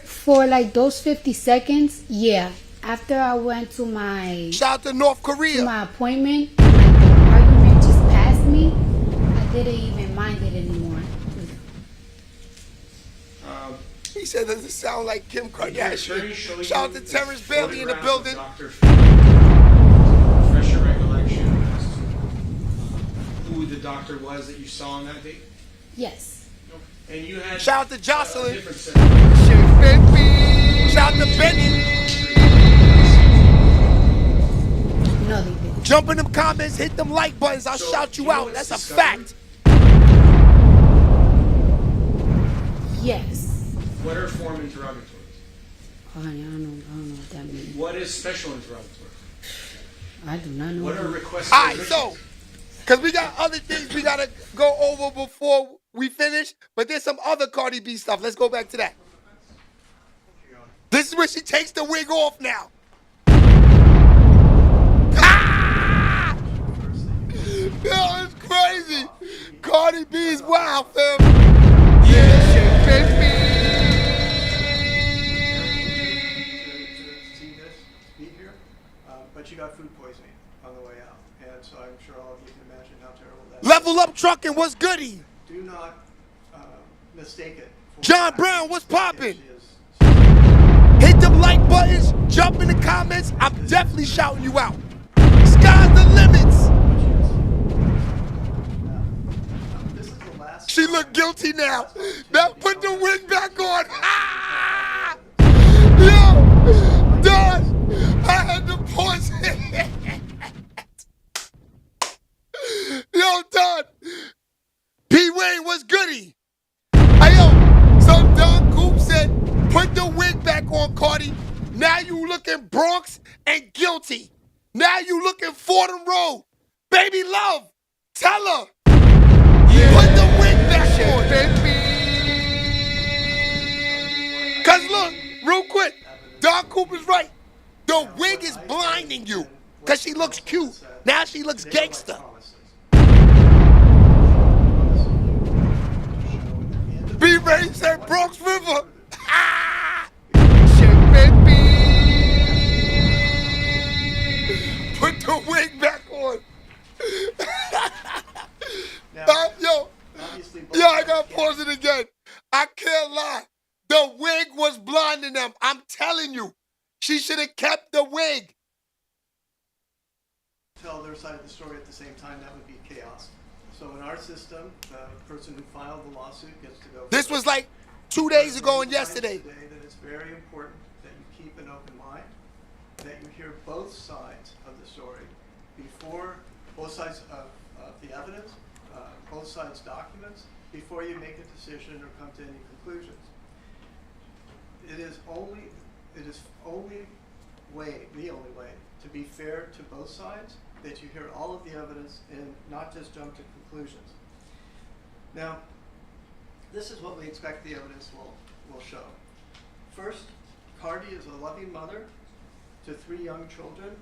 [SPEAKER 7] For like those 50 seconds, yeah. After I went to my
[SPEAKER 1] shout out to North Korea,
[SPEAKER 7] to my appointment, and like the argument just passed me, I didn't even mind it anymore.
[SPEAKER 1] He said, does it sound like Kim Kardashian? Shout out to Terrence Bailey in the building.
[SPEAKER 6] Refresh your recollection as to who the doctor was that you saw on that date?
[SPEAKER 7] Yes.
[SPEAKER 6] And you had
[SPEAKER 1] shout out to Jocelyn.
[SPEAKER 6] Shout
[SPEAKER 1] out to Benny.
[SPEAKER 7] No, they didn't.
[SPEAKER 1] Jump in them comments, hit them like buttons. I'll shout you out. That's a fact.
[SPEAKER 7] Yes.
[SPEAKER 6] What are form interrogatories?
[SPEAKER 7] Oh, honey, I don't know what that means.
[SPEAKER 6] What is special interrogatories?
[SPEAKER 7] I do not know.
[SPEAKER 6] What are requests?
[SPEAKER 1] All right, so, because we got other things we got to go over before we finish, but there's some other Cardi B stuff. Let's go back to that. This is where she takes the wig off now. Ah! Yo, it's crazy. Cardi B is wild, fam. Yeah, baby.
[SPEAKER 10] But you got food poisoning on the way out, and so I'm sure all of you can imagine how terrible that
[SPEAKER 1] Level Up Trucking, what's goody?
[SPEAKER 10] Do not mistake it.
[SPEAKER 1] John Brown, what's poppin'? Hit them like buttons, jump in the comments. I'm definitely shouting you out. Sky's the limits.
[SPEAKER 10] This is the last.
[SPEAKER 1] She look guilty now. Now put the wig back on. Ah! Yo, Don, I had to pause it. Yo, Don. P. Wayne, what's goody? Hey, yo, so Don Coop said, put the wig back on, Cardi. Now you looking Bronx and guilty. Now you looking Fordham Road. Baby love, tell her. Yeah. Put the wig back on, baby. Cause look, real quick, Don Coop is right. The wig is blinding you. Cause she looks cute. Now she looks gangster. B. Ray said Bronx River. Ah! Shit, baby. Put the wig back on. Yo, I gotta pause it again. I can't lie. The wig was blinding them. I'm telling you. She should have kept the wig.
[SPEAKER 10] Tell their side of the story at the same time, that would be chaos. So in our system, the person who filed the lawsuit gets to go.
[SPEAKER 1] This was like 2 days ago and yesterday.
[SPEAKER 10] Today that it's very important that you keep an open mind, that you hear both sides of the story before, both sides of the evidence, both sides' documents, before you make a decision or come to any conclusions. The only way to be fair to both sides that you hear all of the evidence and not just jump to conclusions. Now, this is what we expect the evidence will show. First, Cardi is a loving mother to 3 young children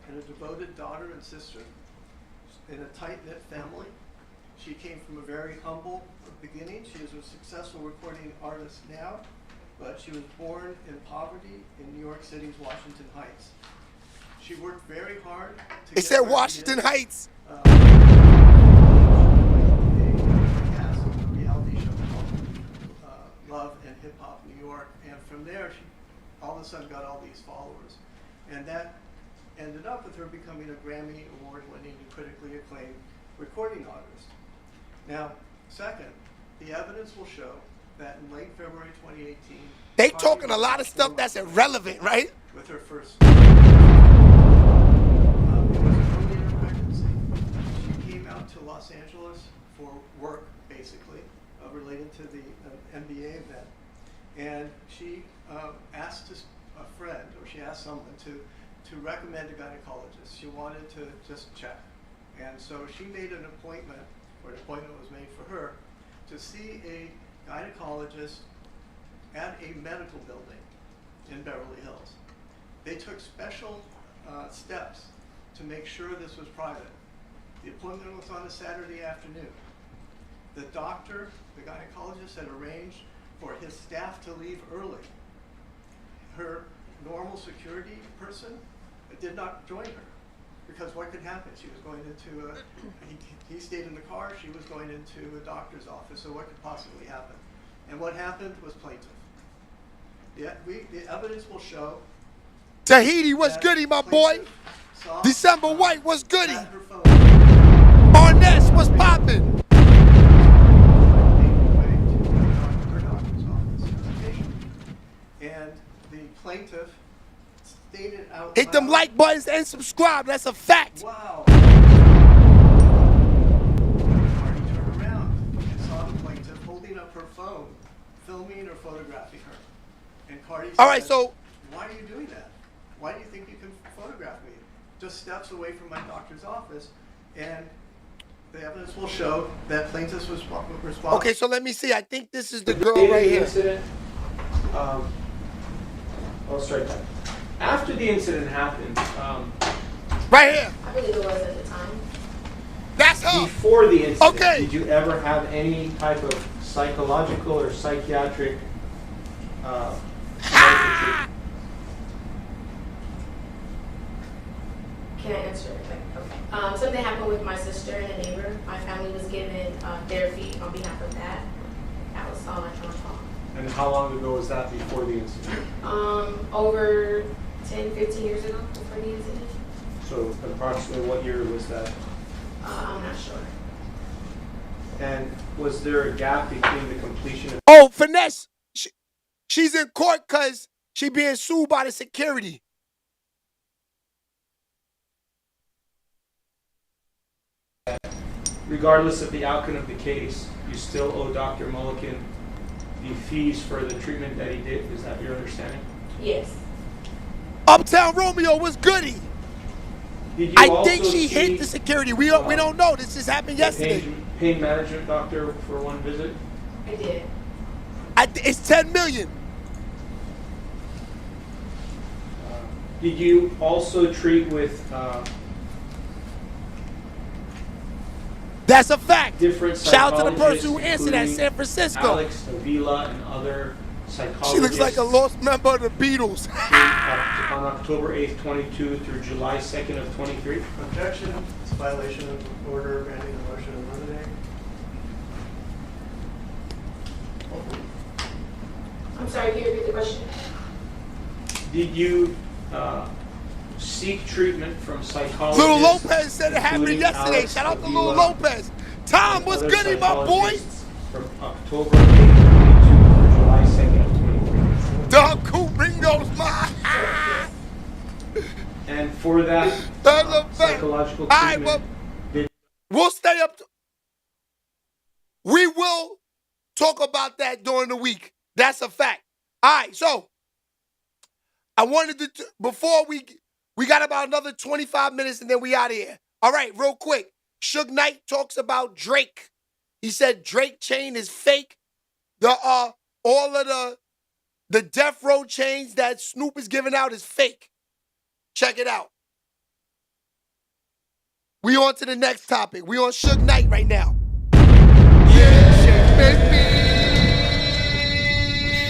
[SPEAKER 10] and a devoted daughter and sister in a tight-knit family. She came from a very humble beginning. She is a successful recording artist now, but she was born in poverty in New York City's Washington Heights. She worked very hard to
[SPEAKER 1] It said Washington Heights.
[SPEAKER 10] A reality show called Love and Hip Hop New York, and from there she all of a sudden got all these followers, and that ended up with her becoming a Grammy award-winning and critically acclaimed recording artist. Now, second, the evidence will show that in late February 2018,
[SPEAKER 1] they talking a lot of stuff that's irrelevant, right?
[SPEAKER 10] With her first. It was early in her pregnancy. She came out to Los Angeles for work, basically, related to the NBA event, and she asked a friend, or she asked someone to recommend a gynecologist. She wanted to just check, and so she made an appointment, or an appointment was made for her, to see a gynecologist at a medical building in Beverly Hills. They took special steps to make sure this was private. The appointment was on a Saturday afternoon. The doctor, the gynecologist, had arranged for his staff to leave early. Her normal security person did not join her, because what could happen? She was going into he stayed in the car, she was going into a doctor's office, so what could possibly happen? And what happened was plaintiff. The evidence will show
[SPEAKER 1] Tahiti was goody, my boy. December White was goody. Arness was popping.
[SPEAKER 10] And the plaintiff stated out
[SPEAKER 1] Hit them like buttons and subscribe. That's a fact.
[SPEAKER 10] Wow. Cardi turned around and saw the plaintiff holding up her phone, filming or photographing her. And Cardi said,
[SPEAKER 1] all right, so
[SPEAKER 10] why are you doing that? Why do you think you can photograph me? Just steps away from my doctor's office, and the evidence will show that plaintiff was responsible.
[SPEAKER 1] okay, so let me see. I think this is the girl right here.
[SPEAKER 11] Incident, I'll start that. After the incident happened,
[SPEAKER 1] right here.
[SPEAKER 9] I believe it was at the time.
[SPEAKER 1] That's her.
[SPEAKER 11] Before the incident,
[SPEAKER 1] okay.
[SPEAKER 11] Did you ever have any type of psychological or psychiatric
[SPEAKER 9] Can I answer? Okay. Something happened with my sister and a neighbor. My family was given therapy on behalf of that. That was all I can recall.
[SPEAKER 11] And how long ago was that before the incident?
[SPEAKER 9] Over 10, 15 years ago, before the incident.
[SPEAKER 11] So approximately what year was that?
[SPEAKER 9] I'm not sure.
[SPEAKER 11] And was there a gap between the completion of...
[SPEAKER 1] Oh, Finesse. She's in court because she being sued by the security.
[SPEAKER 11] Regardless of the outcome of the case, you still owe Dr. Mulliken the fees for the treatment that he did. Is that your understanding?
[SPEAKER 9] Yes.
[SPEAKER 1] Uptown Romeo was goody.
[SPEAKER 11] Did you
[SPEAKER 1] I think she hit the security. We don't know. This just happened yesterday.
[SPEAKER 11] Pain management doctor for one visit?
[SPEAKER 9] I did.
[SPEAKER 1] It's 10 million.
[SPEAKER 11] Did you also treat with
[SPEAKER 1] that's a fact.
[SPEAKER 11] different
[SPEAKER 1] Shout out to the
[SPEAKER 11] psychologists,
[SPEAKER 1] person who answered that, San Francisco.
[SPEAKER 11] Alex, Avila, and other psychologists?
[SPEAKER 1] She looks like a lost member of the Beatles.
[SPEAKER 11] On October 8th, 22 through July 2nd of 23?
[SPEAKER 10] Objection. It's a violation of the order granting the motion of eliminate.
[SPEAKER 9] I'm sorry, can you repeat the question?
[SPEAKER 11] Did you seek treatment from psychologists?
[SPEAKER 1] Little Lopez said it happened
[SPEAKER 11] including
[SPEAKER 1] yesterday.
[SPEAKER 11] Alex,
[SPEAKER 1] Shout out to
[SPEAKER 11] Avila,
[SPEAKER 1] Little Lopez. Tom was
[SPEAKER 11] other
[SPEAKER 1] goody, my boy.
[SPEAKER 11] psychologists From October 8th, 22 through July 2nd of 23.
[SPEAKER 1] Dog Cool Ringo's mine.
[SPEAKER 11] And for that psychological
[SPEAKER 1] All right,
[SPEAKER 11] treatment,
[SPEAKER 1] well, we'll stay up. We will talk about that during the week. That's a fact. All right, so I wanted to, before we We got about another 25 minutes and then we out of here. All right, real quick. Suge Knight talks about Drake. He said Drake chain is fake. All of the death row chains that Snoop is giving out is fake. Check it out. We on to the next topic. We on Suge Knight right now. Yeah, baby.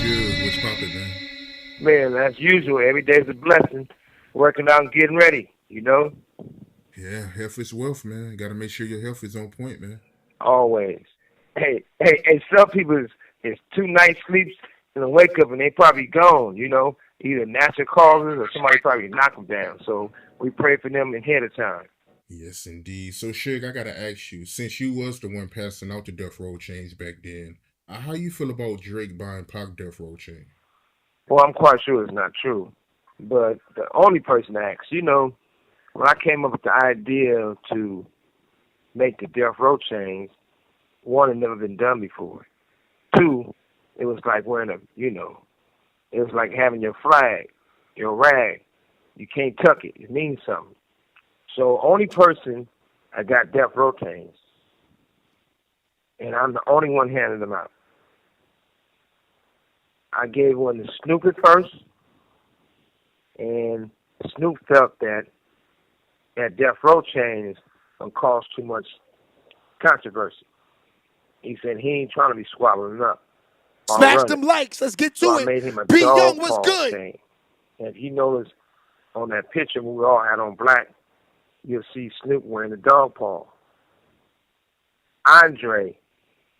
[SPEAKER 12] Suge, what's poppin', man?
[SPEAKER 13] Man, as usual, every day's a blessing. Working out and getting ready, you know?
[SPEAKER 12] Yeah, health is wealth, man. Got to make sure your health is on point, man.
[SPEAKER 13] Always. Hey, some people is 2 nights sleeps and they wake up and they probably gone, you know? Either natural causes or somebody probably knock them down. So we pray for them ahead of time.
[SPEAKER 12] Yes, indeed. So, Suge, I got to ask you, since you was the one passing out the death row chains back then, how you feel about Drake buying Pac death row chain?
[SPEAKER 13] Well, I'm quite sure it's not true. But the only person to ask, you know, when I came up with the idea to make the death row chains, one, it never been done before. 2, it was like wearing it was like having your flag, your rag. You can't tuck it. It means something. So only person I got death row chains, and I'm the only one handing them out. I gave one to Snoop at first, and Snoop felt that death row chain is going to cause too much controversy. He said he ain't trying to be squabbling up.
[SPEAKER 1] Smash them likes. Let's get to
[SPEAKER 13] so
[SPEAKER 1] it.
[SPEAKER 13] I made him a
[SPEAKER 1] Be
[SPEAKER 13] dog
[SPEAKER 1] Young was
[SPEAKER 13] paw
[SPEAKER 1] good.
[SPEAKER 13] chain. And if you notice on that picture we all had on black, you'll see Snoop wearing a dog paw. Andre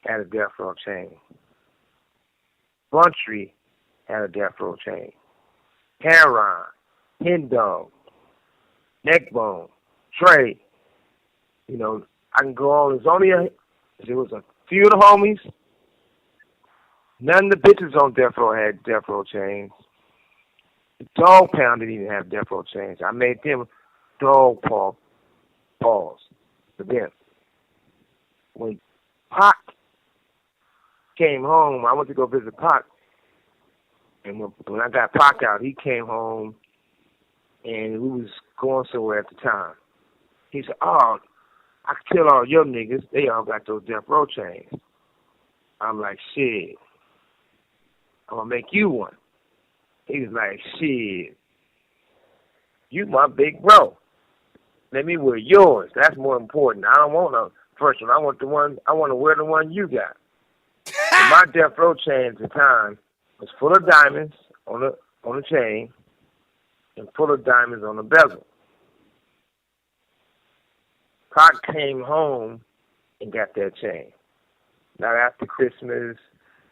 [SPEAKER 13] had a death row chain. Buntry had a death row chain. Caron, Hen Dog, Neckbone, Trey. You know, I can go on. There was a few of the homies. None of the bitches on death row had death row chains. The Dog Pound didn't even have death row chains. I made them dog paws for them. When Pac came home, I went to go visit Pac. And when I got Pac out, he came home, and we was going somewhere at the time. He said, "Oh, I can tell all your niggas, they all got those death row chains." I'm like, "Shit, I'm going to make you one." He was like, "Shit, you my big bro. Let me wear yours. That's more important. I don't want a first one. I want to wear the one you got." So my death row chain at the time was full of diamonds on the chain and full of diamonds on the bezel. Pac came home and got that chain. Not after Christmas,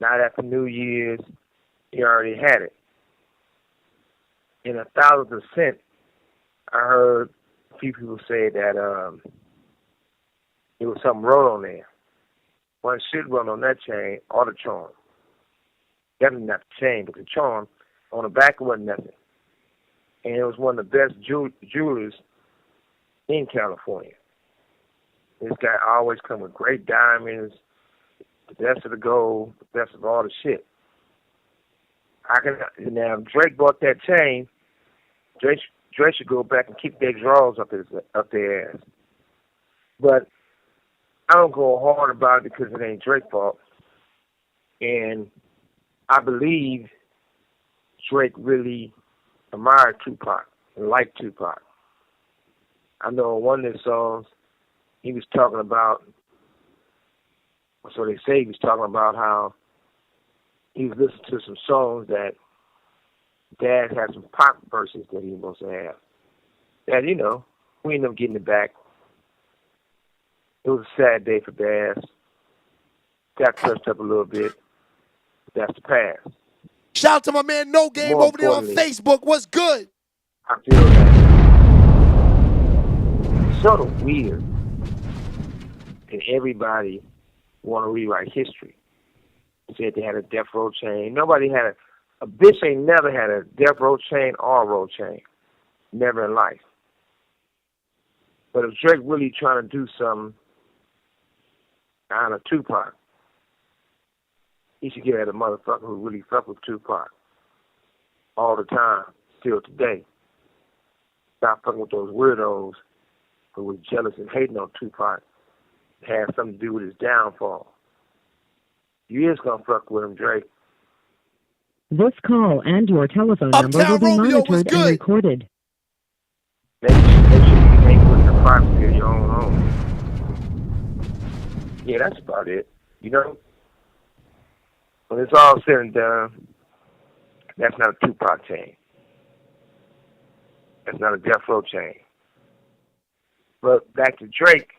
[SPEAKER 13] not after New Year's. He already had it. And 1,000%, I heard a few people say that it was something wrote on there. One should run on that chain or the charm. Definitely not the chain, but the charm. On the back, it wasn't nothing. And it was one of the best jewelers in California. This guy always come with great diamonds, the best of the gold, the best of all the shit. Now, if Drake bought that chain, Drake should go back and keep their drawers up their ass. But I don't go hard about it because it ain't Drake's fault. And I believe Drake really admired Tupac and liked Tupac. I know on one of his songs, he was talking about, so they say he was talking about how he was listening to some songs that Dad had some pop verses that he was supposed to have. And, you know, we ended up getting it back. It was a sad day for Dad. Got touched up a little bit. That's the past.
[SPEAKER 1] Shout out to my man No Game
[SPEAKER 13] More
[SPEAKER 1] over there on Facebook. What's good?
[SPEAKER 13] I feel that it's sort of weird that everybody want to rewrite history. Said they had a death row chain. Nobody had a bitch ain't never had a death row chain or a row chain. Never in life. But if Drake really trying to do something on a Tupac, he should get at a motherfucker who really fuck with Tupac all the time, still today. stop fucking with those weirdos who was jealous and hating on Tupac. It had something to do with his downfall. You is gonna fuck with him, Drake.
[SPEAKER 14] This call and your telephone number will be monitored and recorded.
[SPEAKER 13] Make sure you hang with the privacy of your own home. Yeah, that's about it. You know? When it's all said and done, that's not a Tupac chain. That's not a Death Row chain. But back to Drake.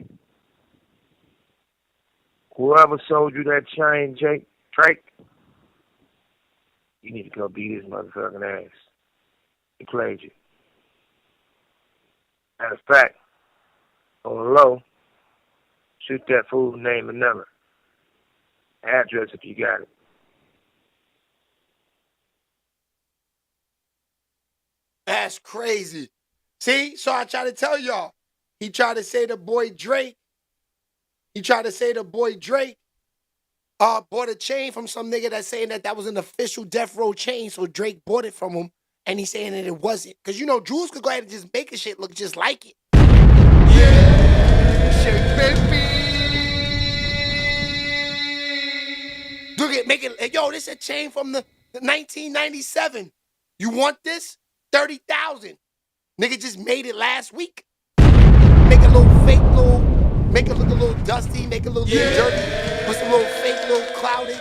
[SPEAKER 13] Whoever sold you that chain, Drake, you need to go beat his motherfucking ass. He played you. Matter of fact, on the low, shoot that fool's name and number. Address if you got it.
[SPEAKER 1] That's crazy. See? So I try to tell y'all. He tried to say the boy Drake. Bought a chain from some nigga that's saying that was an official Death Row chain, so Drake bought it from him, and he's saying that it wasn't. Because, you know, Jules could go ahead and just make a shit look just like it. Yeah! Shit, baby! Look at, make it, yo, this is a chain from the 1997. You want this? 30,000. Nigga just made it last week. Make a little fake little, make it look a little dusty, make it look a little dirty, put some little fake little cloudy,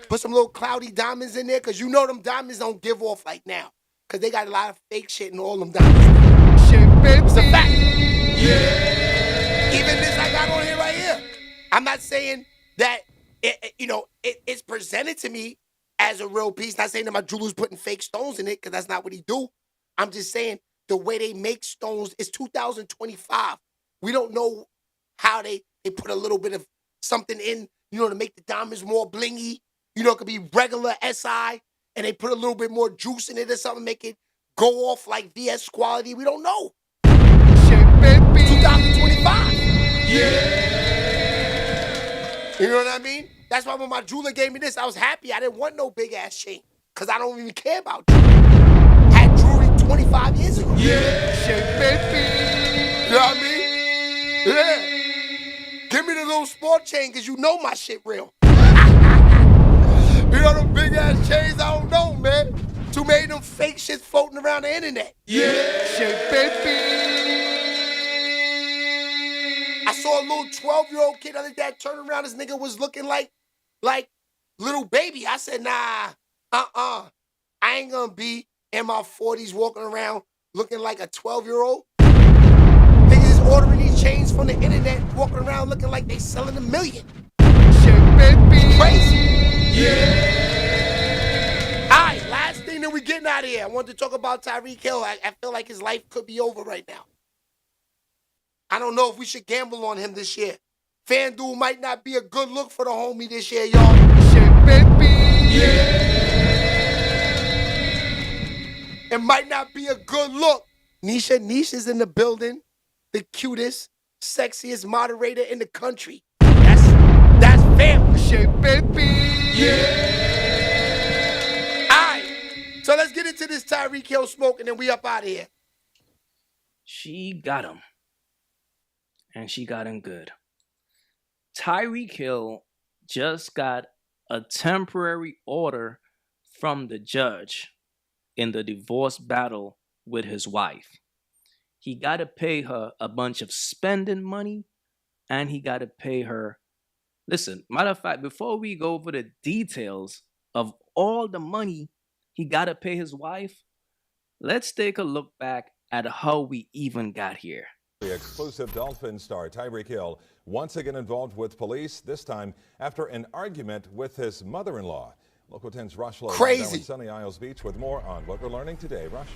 [SPEAKER 1] put some little cloudy diamonds in there, because you know them diamonds don't give off like now. Because they got a lot of fake shit in all them diamonds. Shit, baby. It's a fact. Yeah. Even this I got on here right here. I'm not saying that, it's presented to me as a real piece. Not saying that my jeweler's putting fake stones in it, because that's not what he do. I'm just saying the way they make stones is 2025. We don't know how they put a little bit of something in, to make the diamonds more blingy. It could be regular SI, and they put a little bit more juice in it or something, make it go off like VS quality. We don't know. Shit, baby. 2025. Yeah. You know what I mean? That's why when my jeweler gave me this, I was happy. I didn't want no big ass chain, because I don't even care about jewelry. I had jewelry 25 years ago. Yeah. Shit, baby. You know what I mean? Yeah. Give me the little sport chain, because you know my shit real. You know them big ass chains, I don't know, man. Too many of them fake shits floating around the internet. Yeah. Shit, baby. I saw a little 12-year-old kid the other day turn around. This nigga was looking like little baby. I said, nah, I ain't gonna be in my 40s walking around looking like a 12-year-old. Niggas ordering these chains from the internet, walking around looking like they selling $1 million. Shit, baby. It's crazy. Yeah. All right, last thing that we getting out of here. I wanted to talk about Tyreek Hill. I feel like his life could be over right now. I don't know if we should gamble on him this year. FanDuel might not be a good look for the homie this year, y'all. Shit, baby. Yeah. It might not be a good look. Nisha's in the building. The cutest, sexiest moderator in the country. That's family shit, baby. Yeah. All right. So let's get into this Tyreek Hill smoke, and then we up out of here.
[SPEAKER 15] She got him. And she got him good. Tyreek Hill just got a temporary order from the judge in the divorce battle with his wife. He got to pay her a bunch of spending money, and he got to pay her. Listen, matter of fact, before we go over the details of all the money he got to pay his wife, let's take a look back at how we even got here.
[SPEAKER 16] The exclusive Dolphin star Tyreek Hill once again involved with police, this time after an argument with his mother-in-law. Local 10's Rush Lowe
[SPEAKER 1] crazy.
[SPEAKER 16] In Sunny Isles Beach with more on what we're learning today. Rush.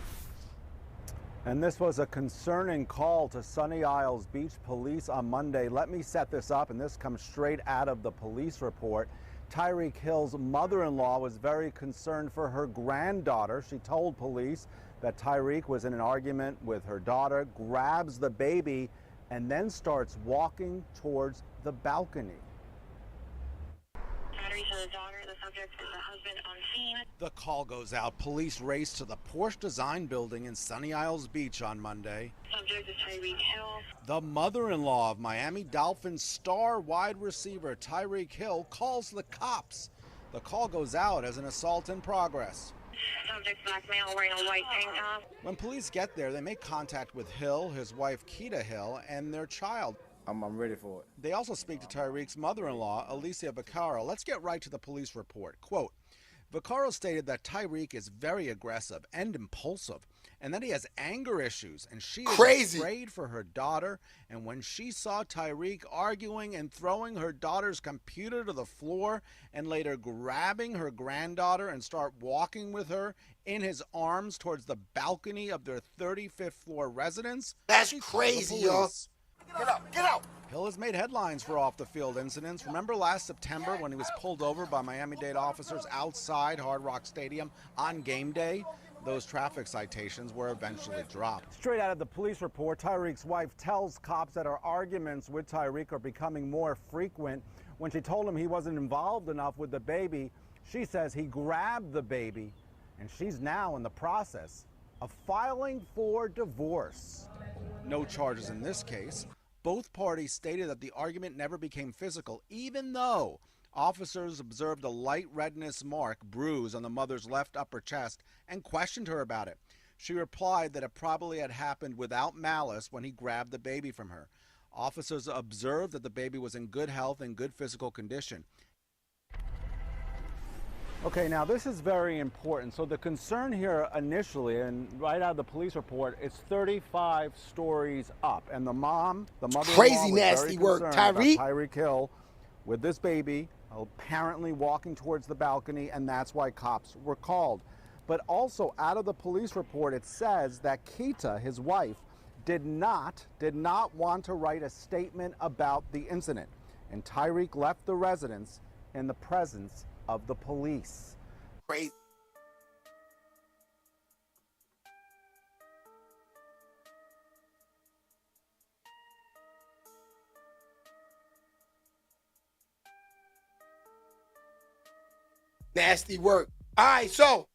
[SPEAKER 17] And this was a concerning call to Sunny Isles Beach police on Monday. Let me set this up, and this comes straight out of the police report. Tyreek Hill's mother-in-law was very concerned for her granddaughter. She told police that Tyreek was in an argument with her daughter, grabs the baby, and then starts walking towards the balcony. The call goes out. Police race to the Porsche Design Building in Sunny Isles Beach on Monday.
[SPEAKER 18] Subject is Tyreek Hill.
[SPEAKER 17] The mother-in-law of Miami Dolphins star wide receiver Tyreek Hill calls the cops. The call goes out as an assault in progress.
[SPEAKER 18] Subject black male wearing a white tank top.
[SPEAKER 17] When police get there, they make contact with Hill, his wife Keita Hill, and their child.
[SPEAKER 19] I'm ready for it.
[SPEAKER 17] They also speak to Tyreek's mother-in-law, Alicia Vaccaro. Let's get right to the police report. Quote, Vaccaro stated that Tyreek is very aggressive and impulsive, and that he has anger issues, and she is afraid for her daughter. And when she saw Tyreek arguing and throwing her daughter's computer to the floor, and later grabbing her granddaughter and start walking with her in his arms towards the balcony of their 35th floor residence,
[SPEAKER 1] that's crazy, y'all. Get out, get out.
[SPEAKER 17] Hill has made headlines for off-the-field incidents. Remember last September when he was pulled over by Miami-Dade officers outside Hard Rock Stadium on game day? Those traffic citations were eventually dropped. Straight out of the police report, Tyreek's wife tells cops that her arguments with Tyreek are becoming more frequent. When she told him he wasn't involved enough with the baby, she says he grabbed the baby, and she's now in the process of filing for divorce. No charges in this case. Both parties stated that the argument never became physical, even though officers observed a light redness mark bruise on the mother's left upper chest and questioned her about it. She replied that it probably had happened without malice when he grabbed the baby from her. Officers observed that the baby was in good health and good physical condition. Okay, now this is very important. So the concern here initially, and right out of the police report, it's 35 stories up. And the mom, the mother-in-law,
[SPEAKER 1] crazy nasty work,
[SPEAKER 17] Tyreek Hill with this baby apparently walking towards the balcony, and that's why cops were called. But also out of the police report, it says that Keita, his wife, did not want to write a statement about the incident. And Tyreek left the residence in the presence of the police.
[SPEAKER 1] Crazy. Nasty work. All right, so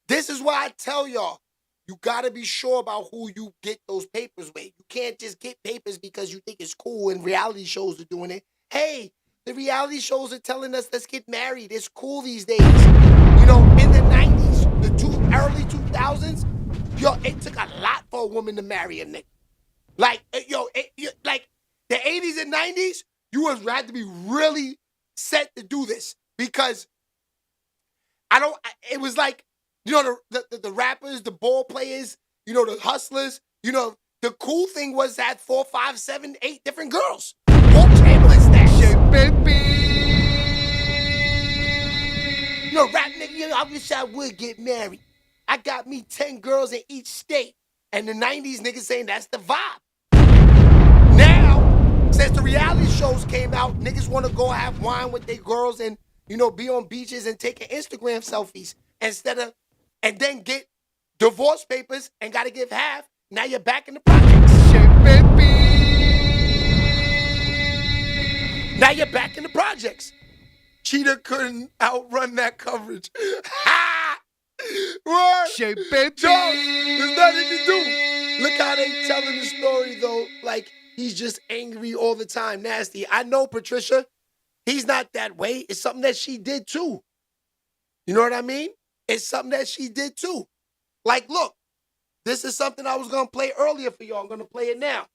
[SPEAKER 1] this is why I tell y'all, you gotta be sure about who you get those papers with. You can't just get papers because you think it's cool and reality shows are doing it. Hey, the reality shows are telling us, let's get married. It's cool these days. You know, in the 90s, early 2000s, yo, it took a lot for a woman to marry a nigga. Like, like the 80s and 90s, you had to be really set to do this because it was like, you know, the rappers, the ball players, you know, the hustlers, you know, the cool thing was that 4, 5, 7, 8 different girls. Wilt Chamberlain stash. You know, rap nigga, you know, I wish I would get married. I got me 10 girls in each state. And the 90s niggas saying that's the vibe. Now, since the reality shows came out, niggas want to go have wine with their girls and, you know, be on beaches and taking Instagram selfies and then get divorce papers and got to give half. Now you're back in the projects. Now you're back in the projects. Cheetah couldn't outrun that coverage. Ha! What? Jones, there's nothing to do. Look how they telling the story, though. Like, he's just angry all the time. Nasty. I know, Patricia. He's not that way. It's something that she did, too. You know what I mean? It's something that she did, too. Like, look. This is something I was going to play earlier for y'all. I'm going to play it now.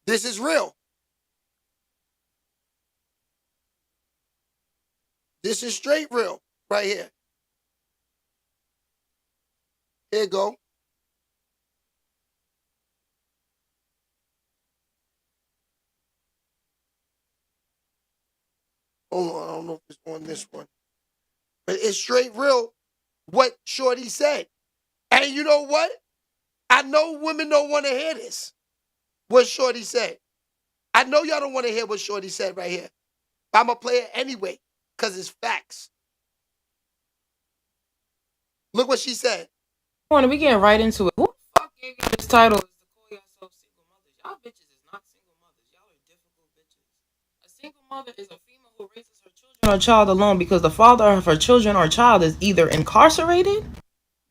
[SPEAKER 1] This is real. This is straight real right here. Here you go. Hold on, I don't know if it's on this one. But it's straight real what Shorty said. And you know what? I know women don't want to hear this. What Shorty said. I know y'all don't want to hear what Shorty said right here. But I'm going to play it anyway because it's facts. Look what she said.
[SPEAKER 20] We getting right into it. Who the fuck gave you this title is to call yourself single mothers? Y'all bitches is not single mothers. Y'all are difficult bitches. mother is a female who raises her children or child alone because the father of her children or child is either incarcerated,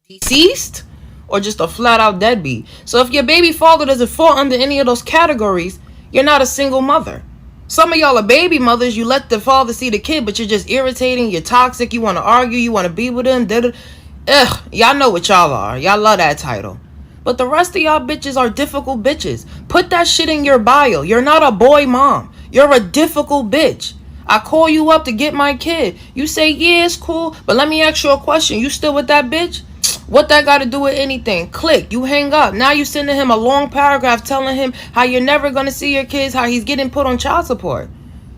[SPEAKER 20] deceased, or just a flat out deadbeat. So if your baby father doesn't fall under any of those categories, you're not a single mother. Some of y'all are baby mothers. You let the father see the kid, but you're just irritating. You're toxic. You want to argue. You want to be with him. Ugh, y'all know what y'all are. Y'all love that title. But the rest of y'all bitches are difficult bitches. Put that shit in your bio. You're not a boy mom. You're a difficult bitch. I call you up to get my kid. You say, yeah, it's cool, but let me ask you a question. You still with that bitch? What that got to do with anything? Click. You hang up. Now you sending him a long paragraph telling him how you're never going to see your kids, how he's getting put on child support.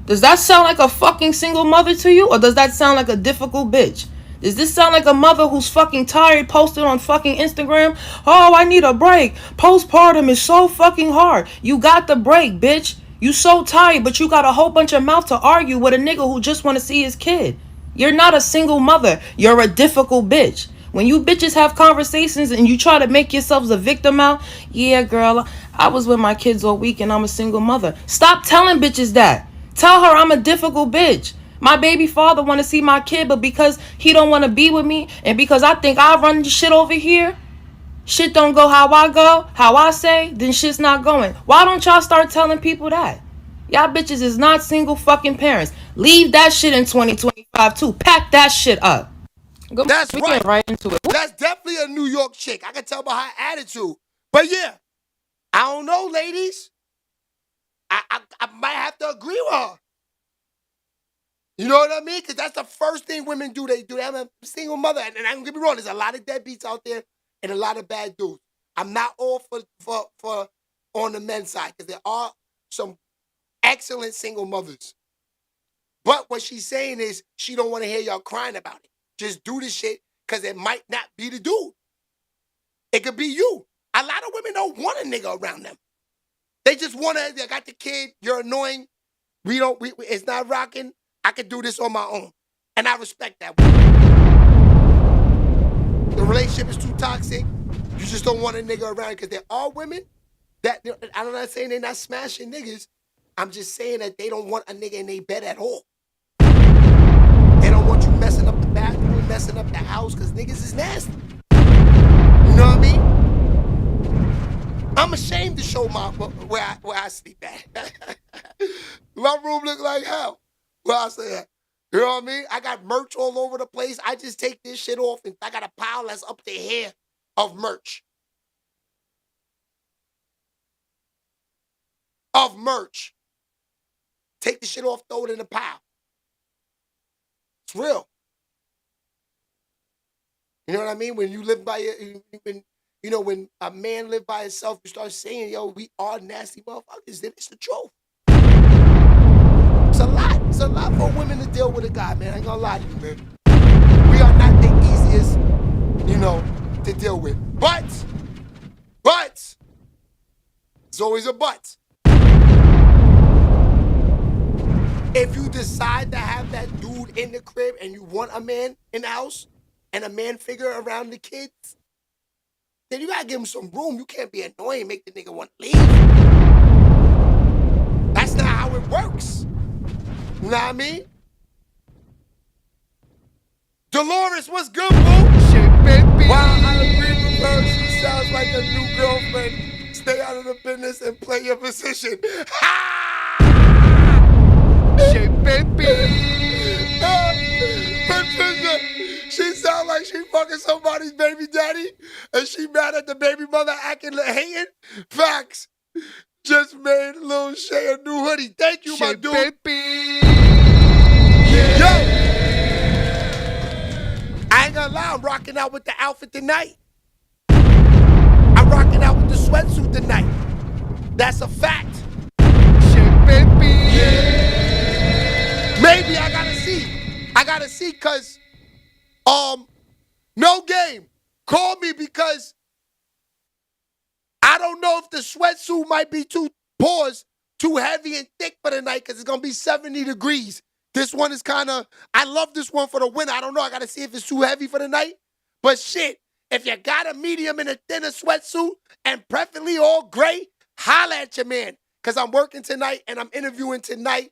[SPEAKER 20] Does that sound like a fucking single mother to you? Or does that sound like a difficult bitch? Does this sound like a mother who's fucking tired, posted on fucking Instagram? Oh, I need a break. Postpartum is so fucking hard. You got the break, bitch. You so tired, but you got a whole bunch of mouth to argue with a nigga who just want to see his kid. You're not a single mother. You're a difficult bitch. When you bitches have conversations and you try to make yourselves a victim out, yeah, girl, I was with my kids all week and I'm a single mother. Stop telling bitches that. Tell her I'm a difficult bitch. My baby father want to see my kid, but because he don't want to be with me and because I think I run the shit over here, shit don't go how I go, how I say, then shit's not going. Why don't y'all start telling people that? Y'all bitches is not single fucking parents. Leave that shit in 2025 too. Pack that shit up.
[SPEAKER 1] That's
[SPEAKER 20] we
[SPEAKER 1] right.
[SPEAKER 20] Get right into it.
[SPEAKER 1] That's definitely a New York chick. I can tell by her attitude. But yeah, I don't know, ladies. I might have to agree with her. You know what I mean? Because that's the first thing women do. They have a single mother. And I don't get me wrong, there's a lot of deadbeats out there and a lot of bad dudes. I'm not all for on the men's side because there are some excellent single mothers. But what she's saying is she don't want to hear y'all crying about it. Just do the shit because it might not be the dude. It could be you. A lot of women don't want a nigga around them. They just want to, they got the kid, you're annoying. It's not rocking. I could do this on my own. And I respect that. The relationship is too toxic. You just don't want a nigga around because there are women that, I'm not saying they're not smashing niggas. I'm just saying that they don't want a nigga in their bed at all. They don't want you messing up the bathroom, messing up the house, because niggas is nasty. You know what I mean? I'm ashamed to show where I sleep at. My room look like hell. Where I say that. You know what I mean? I got merch all over the place. I just take this shit off and I got a pile that's up to here of merch. Take the shit off, throw it in a pile. It's real. You know what I mean? When you live by when a man live by himself, you start saying, yo, we are nasty motherfuckers, then it's the truth. It's a lot. It's a lot for women to deal with a guy, man. I ain't gonna lie to you, man. We are not the easiest, to deal with. But, there's always a but. If you decide to have that dude in the crib and you want a man in the house and a man figure around the kids, then you gotta give him some room. You can't be annoying and make the nigga want to leave. That's not how it works. You know what I mean? Dolores, what's good, boo? Shit, baby. Wow, I agree with her. She sounds like a new girlfriend. Stay out of the business and play your position. Ha! Shit, baby. Patricia, she sound like she fucking somebody's baby daddy, and she mad at the baby mother acting hating. Facts. Just made Lil Shay a new hoodie. Thank you, my dude. Baby. Yeah. Yo. I ain't gonna lie, I'm rocking out with the outfit tonight. I'm rocking out with the sweatsuit tonight. That's a fact. Shit, baby. Yeah. Maybe I gotta see, cause no game. Call me because I don't know if the sweatsuit might be too heavy and thick for the night because it's gonna be 70 degrees. This one is I love this one for the winter. I don't know. I gotta see if it's too heavy for the night. But shit, if you got a medium and a thinner sweatsuit and preferably all gray, holla at your man. Cause I'm working tonight and I'm interviewing tonight